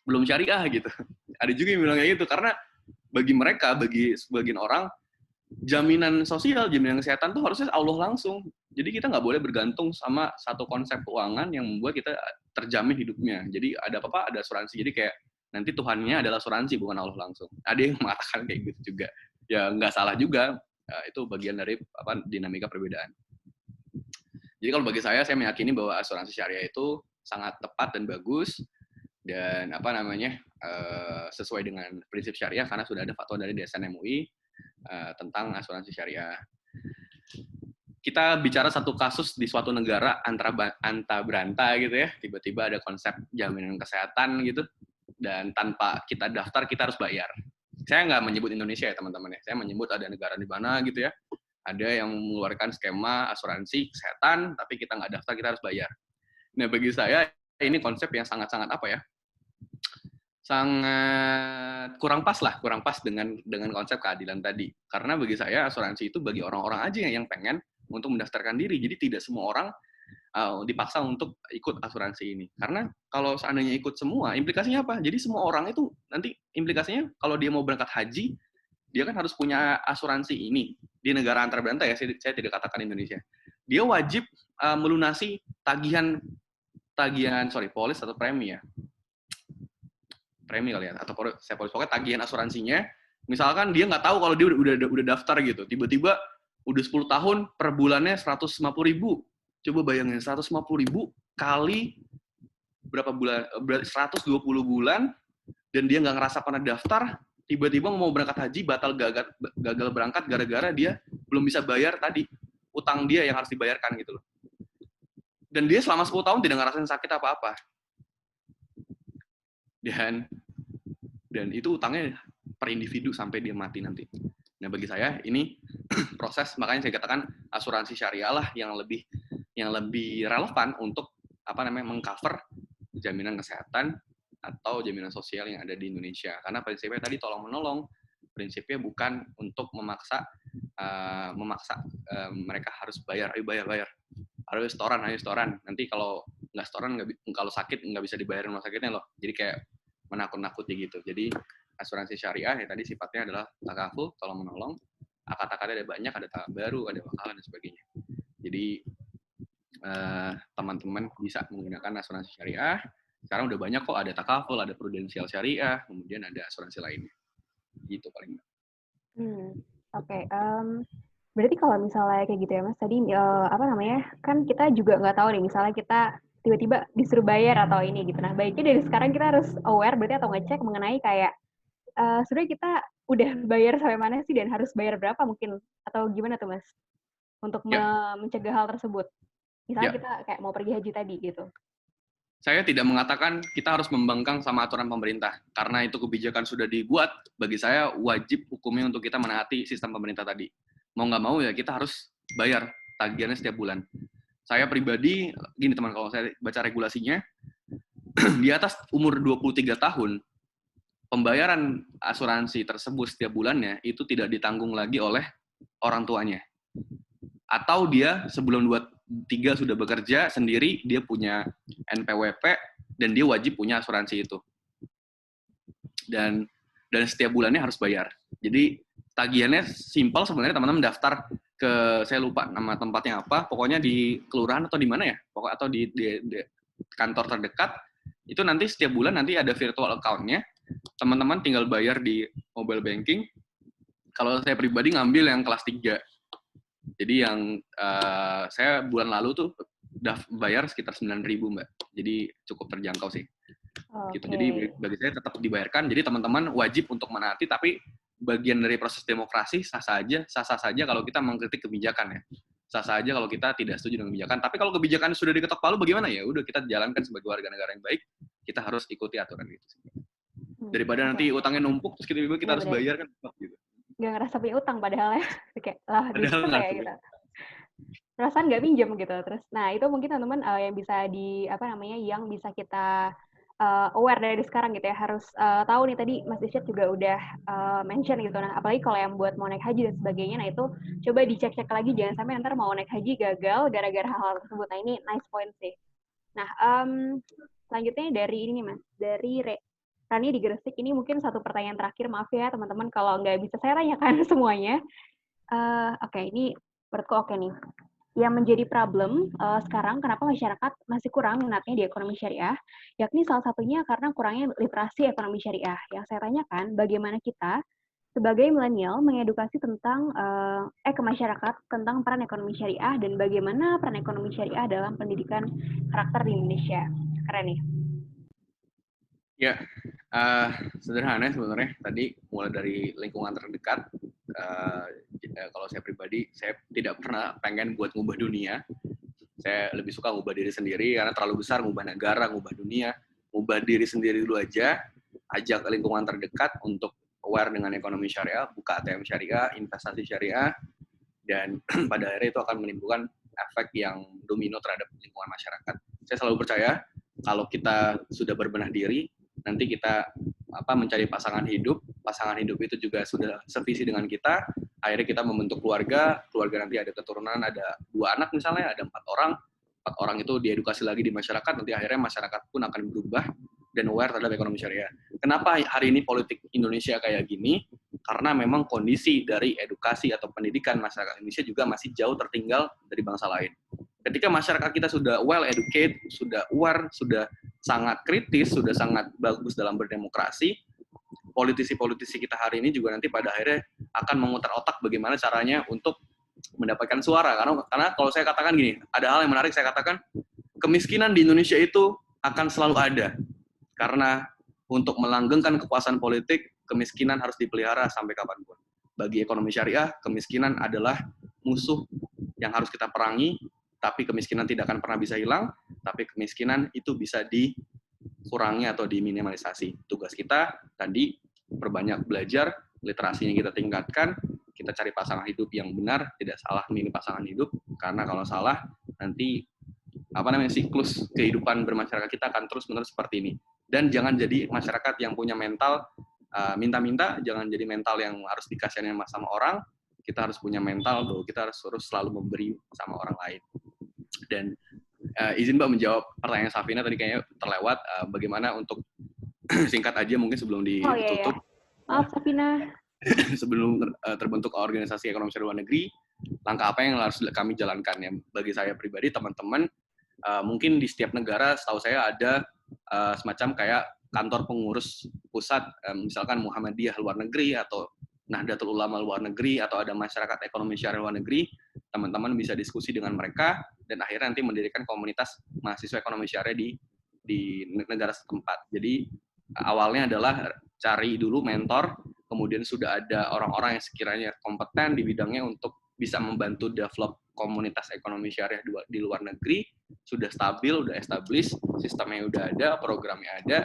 belum syariah gitu. Ada juga yang bilang kayak gitu, karena bagi mereka, bagi sebagian orang, jaminan sosial, jaminan kesehatan tuh harusnya Allah langsung. Jadi kita nggak boleh bergantung sama satu konsep keuangan yang membuat kita terjamin hidupnya. Jadi ada apa-apa, ada asuransi. Jadi kayak nanti Tuhannya adalah asuransi, bukan Allah langsung. Ada yang mengatakan kayak gitu juga. Ya nggak salah juga. Itu bagian dari dinamika perbedaan. Jadi kalau bagi saya meyakini bahwa asuransi syariah itu sangat tepat dan bagus, dan sesuai dengan prinsip syariah, karena sudah ada fatwa dari SNMUI tentang asuransi syariah. Kita bicara satu kasus di suatu negara anta beranta gitu ya, tiba-tiba ada konsep jaminan kesehatan gitu, dan tanpa kita daftar kita harus bayar. Saya nggak menyebut Indonesia ya teman-teman ya, saya menyebut ada negara di mana gitu ya, ada yang mengeluarkan skema asuransi kesehatan, tapi kita nggak daftar, kita harus bayar. Nah bagi saya ini konsep yang sangat-sangat sangat kurang pas dengan konsep keadilan tadi. Karena bagi saya asuransi itu bagi orang-orang aja yang pengen untuk mendaftarkan diri. Jadi tidak semua orang dipaksa untuk ikut asuransi ini. Karena kalau seandainya ikut semua, implikasinya apa? Jadi semua orang itu nanti implikasinya kalau dia mau berangkat haji, dia kan harus punya asuransi ini. Di negara antar beranta ya, saya tidak katakan Indonesia. Dia wajib melunasi polis atau premi ya. Premi kali ya, atau saya pokoknya tagihan asuransinya. Misalkan dia nggak tahu kalau dia udah daftar gitu, tiba-tiba udah 10 tahun per bulannya 150.000. Coba bayangin 150.000 kali berapa bulan, 120 bulan, dan dia nggak ngerasa pernah daftar, tiba-tiba mau berangkat haji gagal berangkat gara-gara dia belum bisa bayar tadi utang dia yang harus dibayarkan gitu loh. Dan dia selama 10 tahun tidak ngerasain sakit apa-apa. Dan itu utangnya per individu sampai dia mati nanti. Nah bagi saya ini proses, makanya saya katakan asuransi syariah lah yang lebih relevan untuk mengcover jaminan kesehatan atau jaminan sosial yang ada di Indonesia. Karena prinsipnya tadi tolong menolong, prinsipnya bukan untuk memaksa mereka harus bayar, harus setoran. Nanti kalau nggak setoran, kalau sakit nggak bisa dibayarin rumah sakitnya loh. Jadi kayak menakut-nakuti gitu. Jadi asuransi syariah ya tadi sifatnya adalah takaful, tolong menolong. Akad-akadnya ada banyak, ada tabaru, ada wakalah dan sebagainya. Jadi teman-teman bisa menggunakan asuransi syariah. Sekarang udah banyak kok, ada takaful, ada prudensial syariah, kemudian ada asuransi lainnya. Gitu paling. Oke. Berarti kalau misalnya kayak gitu ya Mas, tadi kan kita juga nggak tahu nih, misalnya kita tiba-tiba disuruh bayar atau ini gitu. Nah, baiknya dari sekarang kita harus aware berarti atau ngecek mengenai kayak sebenarnya kita udah bayar sampai mana sih dan harus bayar berapa mungkin, atau gimana tuh Mas untuk mencegah hal tersebut. Misalnya kita kayak mau pergi haji tadi gitu. Saya tidak mengatakan kita harus membangkang sama aturan pemerintah, karena itu kebijakan sudah dibuat. Bagi saya wajib hukumnya untuk kita menaati sistem pemerintah tadi. Mau nggak mau ya kita harus bayar tagihannya setiap bulan. Saya pribadi, gini teman, kalau saya baca regulasinya, di atas umur 23 tahun, pembayaran asuransi tersebut setiap bulannya itu tidak ditanggung lagi oleh orang tuanya. Atau dia sebelum 23 sudah bekerja sendiri, dia punya NPWP, dan dia wajib punya asuransi itu. Dan setiap bulannya harus bayar. Jadi tagihannya simpel sebenarnya, teman-teman daftar ke, saya lupa nama tempatnya apa, pokoknya di kelurahan atau di mana ya, atau di kantor terdekat, itu nanti setiap bulan nanti ada virtual account-nya, teman-teman tinggal bayar di mobile banking. Kalau saya pribadi ngambil yang kelas 3. Jadi yang saya bulan lalu tuh udah bayar sekitar 9.000 Mbak. Jadi cukup terjangkau sih. Gitu. Jadi bagi saya tetap dibayarkan. Jadi teman-teman wajib untuk menaati, tapi bagian dari proses demokrasi sah saja kalau kita mengkritik kebijakan ya. Sah saja kalau kita tidak setuju dengan kebijakan. Tapi kalau kebijakan sudah diketok palu bagaimana ya? Udah kita jalankan sebagai warga negara yang baik, kita harus ikuti aturan itu. Daripada nanti utangnya numpuk terus kita harus bayar kan gitu. Nggak ngerasa punya utang padahal ya. Kayak lah padahal gitu kayak gitu. Perasaan nggak pinjam gitu. Terus nah itu mungkin teman-teman yang bisa yang bisa kita aware dari sekarang gitu ya, harus tahu nih. Tadi Mas Irsyad juga udah mention gitu. Nah, apalagi kalau yang buat mau naik haji dan sebagainya, nah itu coba dicek-cek lagi, jangan sampai ntar mau naik haji gagal gara-gara hal-hal tersebut. Nah, ini nice point sih. Nah, selanjutnya dari ini nih Mas, dari Rani di Gresik. Ini mungkin satu pertanyaan terakhir, maaf ya teman-teman kalau nggak bisa saya tanyakan semuanya. Oke, ini menurutku oke nih. Yang menjadi problem sekarang, kenapa masyarakat masih kurang minatnya di ekonomi syariah, yakni salah satunya karena kurangnya literasi ekonomi syariah. Yang saya tanyakan, bagaimana kita sebagai milenial mengedukasi tentang ke masyarakat tentang peran ekonomi syariah dan bagaimana peran ekonomi syariah dalam pendidikan karakter di Indonesia. Keren nih. Ya, sederhana sebenarnya. Tadi mulai dari lingkungan terdekat. Kalau saya pribadi, saya tidak pernah pengen buat ngubah dunia. Saya lebih suka ngubah diri sendiri, karena terlalu besar ngubah negara, ngubah dunia. Ngubah diri sendiri dulu aja, ajak lingkungan terdekat untuk aware dengan ekonomi syariah, buka ATM syariah, investasi syariah, dan pada akhirnya itu akan menimbulkan efek yang domino terhadap lingkungan masyarakat. Saya selalu percaya, kalau kita sudah berbenah diri, nanti kita mencari pasangan hidup itu juga sudah sevisi dengan kita, akhirnya kita membentuk keluarga nanti ada keturunan, ada 2 anak misalnya, ada 4 orang itu diedukasi lagi di masyarakat, nanti akhirnya masyarakat pun akan berubah dan aware terhadap ekonomi syariah. Kenapa hari ini politik Indonesia kayak gini? Karena memang kondisi dari edukasi atau pendidikan masyarakat Indonesia juga masih jauh tertinggal dari bangsa lain. Ketika masyarakat kita sudah well educated, sudah aware, sudah sangat kritis, sudah sangat bagus dalam berdemokrasi, politisi-politisi kita hari ini juga nanti pada akhirnya akan memutar otak bagaimana caranya untuk mendapatkan suara. Karena kalau saya katakan gini, ada hal yang menarik saya katakan, kemiskinan di Indonesia itu akan selalu ada. Karena untuk melanggengkan kekuasaan politik, kemiskinan harus dipelihara sampai kapanpun. Bagi ekonomi syariah, kemiskinan adalah musuh yang harus kita perangi, tapi kemiskinan tidak akan pernah bisa hilang, tapi kemiskinan itu bisa dikurangi atau diminimalisasi. Tugas kita tadi perbanyak belajar, literasinya kita tingkatkan, kita cari pasangan hidup yang benar, tidak salah memilih pasangan hidup, karena kalau salah nanti siklus kehidupan bermasyarakat kita akan terus-menerus seperti ini. Dan jangan jadi masyarakat yang punya mental minta-minta, jangan jadi mental yang harus dikasihanin sama orang. Kita harus punya mental bahwa kita harus selalu memberi sama orang lain. Dan izin Mbak menjawab pertanyaan Safina tadi kayaknya terlewat, bagaimana untuk singkat aja mungkin sebelum ditutup. Iya. Maaf Safina. Sebelum terbentuk organisasi ekonomi syariah luar negeri, langkah apa yang harus kami jalankan ya? Bagi saya pribadi, teman-teman, mungkin di setiap negara setahu saya ada semacam kayak kantor pengurus pusat, misalkan Muhammadiyah luar negeri atau Nahdlatul Ulama luar negeri, atau ada masyarakat ekonomi syariah luar negeri. Teman-teman bisa diskusi dengan mereka dan akhirnya nanti mendirikan komunitas mahasiswa ekonomi syariah di negara setempat. Jadi awalnya adalah cari dulu mentor, kemudian sudah ada orang-orang yang sekiranya kompeten di bidangnya untuk bisa membantu develop komunitas ekonomi syariah di luar negeri, sudah stabil, udah established, sistemnya udah ada, programnya ada.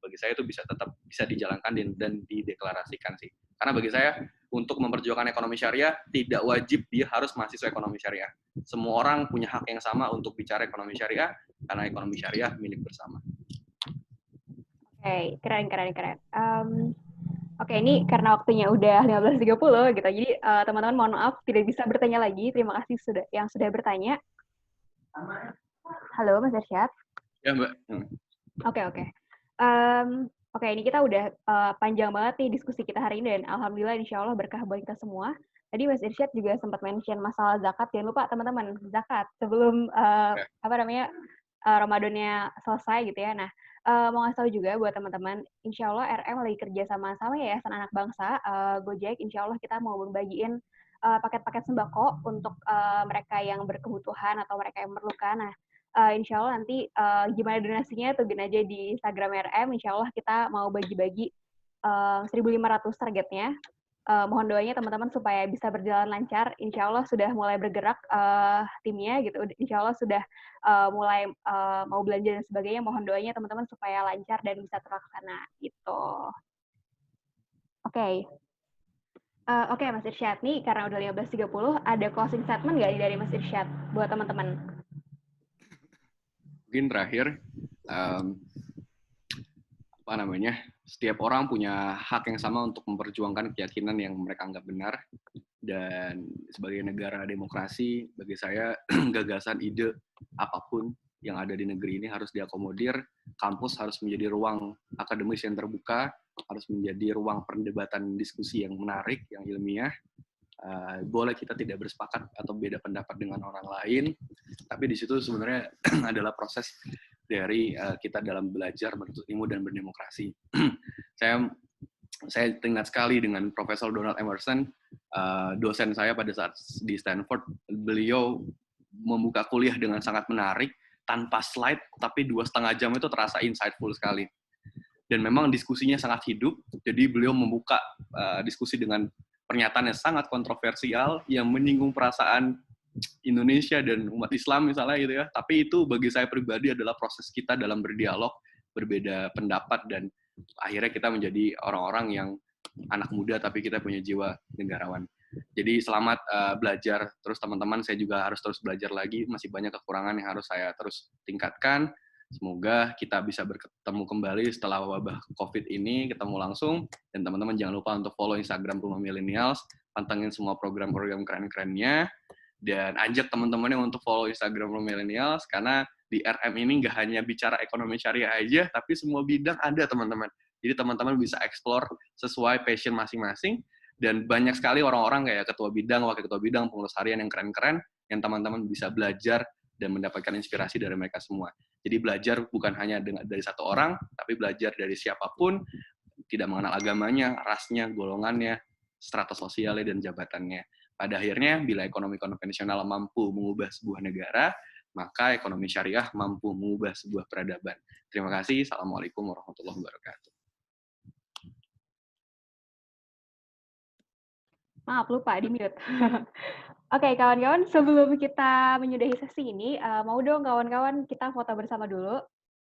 Bagi saya itu tetap bisa dijalankan dan dideklarasikan sih. Karena bagi saya, untuk memperjuangkan ekonomi syariah, tidak wajib dia harus mahasiswa ekonomi syariah. Semua orang punya hak yang sama untuk bicara ekonomi syariah, karena ekonomi syariah milik bersama. Oke, keren. Oke, ini karena waktunya udah 15.30 gitu, jadi teman-teman mohon maaf tidak bisa bertanya lagi. Terima kasih yang sudah bertanya. Halo, Mas Irsyad. Ya, Mbak. Oke. Oke, ini kita udah panjang banget nih diskusi kita hari ini, dan alhamdulillah insya Allah berkah buat kita semua. Tadi Mas Irsyad juga sempat mention masalah zakat. Jangan lupa teman-teman, zakat sebelum Ramadannya selesai gitu ya. Nah, Mau ngasih tahu juga buat teman-teman, insya Allah RM lagi kerja sama Yayasan Anak Bangsa, Gojek, insya Allah kita mau membagiin paket-paket sembako untuk mereka yang berkebutuhan atau mereka yang memerlukan. Nah, insya Allah nanti gimana donasinya tungguin aja di Instagram RM, insya Allah kita mau bagi-bagi 1.500 targetnya. Mohon doanya teman-teman supaya bisa berjalan lancar. Insya Allah sudah mulai bergerak timnya gitu. Insya Allah sudah mulai mau belanja dan sebagainya. Mohon doanya teman-teman supaya lancar dan bisa terlaksana gitu. Oke. Oke, Mas Irsyad nih karena udah 15.30 ada closing statement nggak nih dari Mas Irsyad buat teman-teman? Mungkin terakhir, setiap orang punya hak yang sama untuk memperjuangkan keyakinan yang mereka anggap benar. Dan sebagai negara demokrasi, bagi saya gagasan, ide, apapun yang ada di negeri ini harus diakomodir. Kampus harus menjadi ruang akademis yang terbuka, harus menjadi ruang perdebatan diskusi yang menarik, yang ilmiah. Boleh kita tidak bersepakat atau beda pendapat dengan orang lain, tapi di situ sebenarnya adalah proses dari kita dalam belajar menuntut ilmu dan berdemokrasi. Saya ingat sekali dengan Profesor Donald Emerson, dosen saya pada saat di Stanford. Beliau membuka kuliah dengan sangat menarik, tanpa slide, tapi 2,5 jam itu terasa insightful sekali. Dan memang diskusinya sangat hidup, jadi beliau membuka diskusi dengan pernyataan yang sangat kontroversial, yang menyinggung perasaan Indonesia dan umat Islam misalnya gitu ya. Tapi itu bagi saya pribadi adalah proses kita dalam berdialog, berbeda pendapat, dan akhirnya kita menjadi orang-orang yang anak muda tapi kita punya jiwa negarawan. Jadi selamat belajar terus teman-teman. Saya juga harus terus belajar lagi, masih banyak kekurangan yang harus saya terus tingkatkan. Semoga kita bisa bertemu kembali setelah wabah COVID ini, ketemu langsung. Dan teman-teman jangan lupa untuk follow Instagram Rumah Millennials, pantengin semua program-program keren-kerennya, dan ajak teman-temannya untuk follow Instagram Rumah Millennials, karena di RM ini nggak hanya bicara ekonomi syariah aja, tapi semua bidang ada teman-teman. Jadi teman-teman bisa explore sesuai passion masing-masing, dan banyak sekali orang-orang kayak ketua bidang, wakil ketua bidang, pengurus harian yang keren-keren, yang teman-teman bisa belajar dan mendapatkan inspirasi dari mereka semua. Jadi belajar bukan hanya dari satu orang, tapi belajar dari siapapun, tidak mengenal agamanya, rasnya, golongannya, strata sosialnya, dan jabatannya. Pada akhirnya, bila ekonomi konvensional mampu mengubah sebuah negara, maka ekonomi syariah mampu mengubah sebuah peradaban. Terima kasih. Assalamualaikum warahmatullahi wabarakatuh. Maaf, lupa di-mute. Oke, kawan-kawan, sebelum kita menyudahi sesi ini, mau dong kawan-kawan kita foto bersama dulu.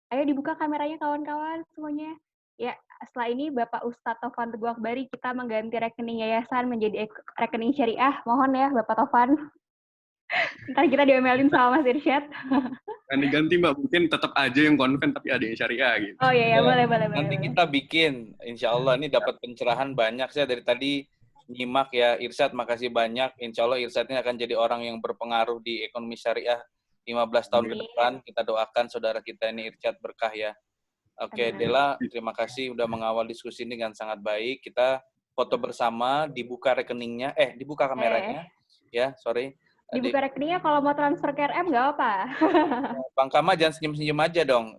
Ayo dibuka kameranya kawan-kawan semuanya. Ya, setelah ini Bapak Ustadz Taufan Teguh Akbari, kita mengganti rekening yayasan menjadi rekening syariah. Mohon ya Bapak Taufan. Ntar kita diomelin sama Mas Irsyad. Dan diganti Mbak, mungkin tetap aja yang konven tapi ada yang syariah gitu. Oh iya, boleh. Nanti kita bikin, insya Allah ini dapat pencerahan banyak. Saya dari tadi nyimak ya, Irsyad makasih banyak. Insya Allah Irsyad ini akan jadi orang yang berpengaruh di ekonomi syariah 15 tahun ke depan. Kita doakan saudara kita ini Irsyad berkah ya. Oke, Dela, terima kasih udah mengawal diskusi ini dengan sangat baik. Kita foto bersama, dibuka rekeningnya, dibuka kameranya. Ya, sorry. Dibuka rekeningnya kalau mau transfer ke RM nggak apa. Bang Kama jangan senyum-senyum aja dong.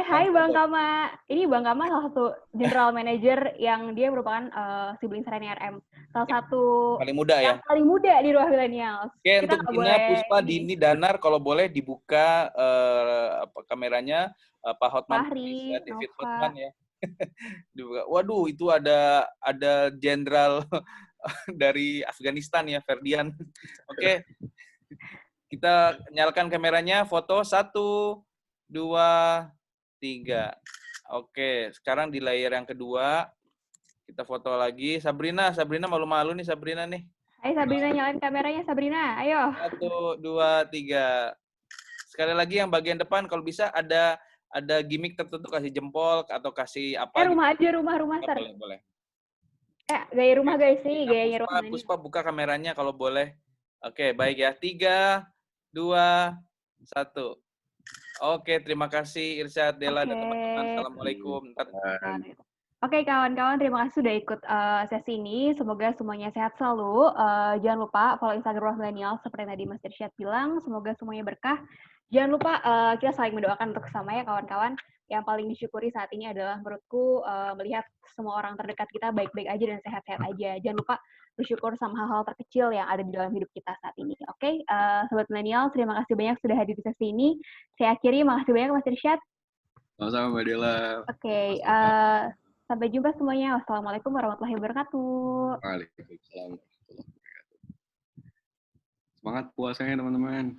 Hai Bang Kama. Ini Bang Kama salah satu general manager yang dia merupakan sibling senior RM. Salah satu paling muda ya. Paling muda di Ruang Millennials. Oke, untuk Dina, Puspa, Dini, Danar, kalau boleh dibuka kameranya. Pak Hotman, Fahri, David Nova. Hotman ya. Dibuka. Waduh, itu ada jenderal dari Afghanistan ya, Ferdian. Oke. Kita nyalakan kameranya, foto 1, 2, 3. Oke, sekarang di layar yang kedua, kita foto lagi. Sabrina malu-malu nih Sabrina nih. Hai Sabrina, nyalain kameranya Sabrina, ayo. 1, 2, 3. Sekali lagi yang bagian depan, kalau bisa ada gimmick tertentu, kasih jempol atau kasih apa. Rumah aja, rumah Sar. Boleh. Gaya rumah guys, nih gayanya rumah ini. Puspa buka kameranya kalau boleh. Oke, baik ya. 3, 2, 1. Oke, terima kasih Irsyad, Dela, dan teman-teman. Assalamualaikum. Oke, kawan-kawan, terima kasih sudah ikut sesi ini. Semoga semuanya sehat selalu. Jangan lupa follow Instagram Millennials seperti tadi Mas Irsyad bilang. Semoga semuanya berkah. Jangan lupa kita saling mendoakan untuk sama ya, kawan-kawan. yang paling disyukuri saat ini adalah menurutku melihat semua orang terdekat kita baik-baik aja dan sehat-sehat aja. Jangan lupa bersyukur sama hal-hal terkecil yang ada di dalam hidup kita saat ini. Oke, Sobat Milenial, terima kasih banyak sudah hadir di sesi ini. Saya akhiri, makasih banyak Mas Irsyad. Sama-sama Mbak Dela. Oke, sampai jumpa semuanya. Wassalamualaikum warahmatullahi wabarakatuh. Waalaikumsalam warahmatullahi wabarakatuh. Semangat puasanya teman-teman.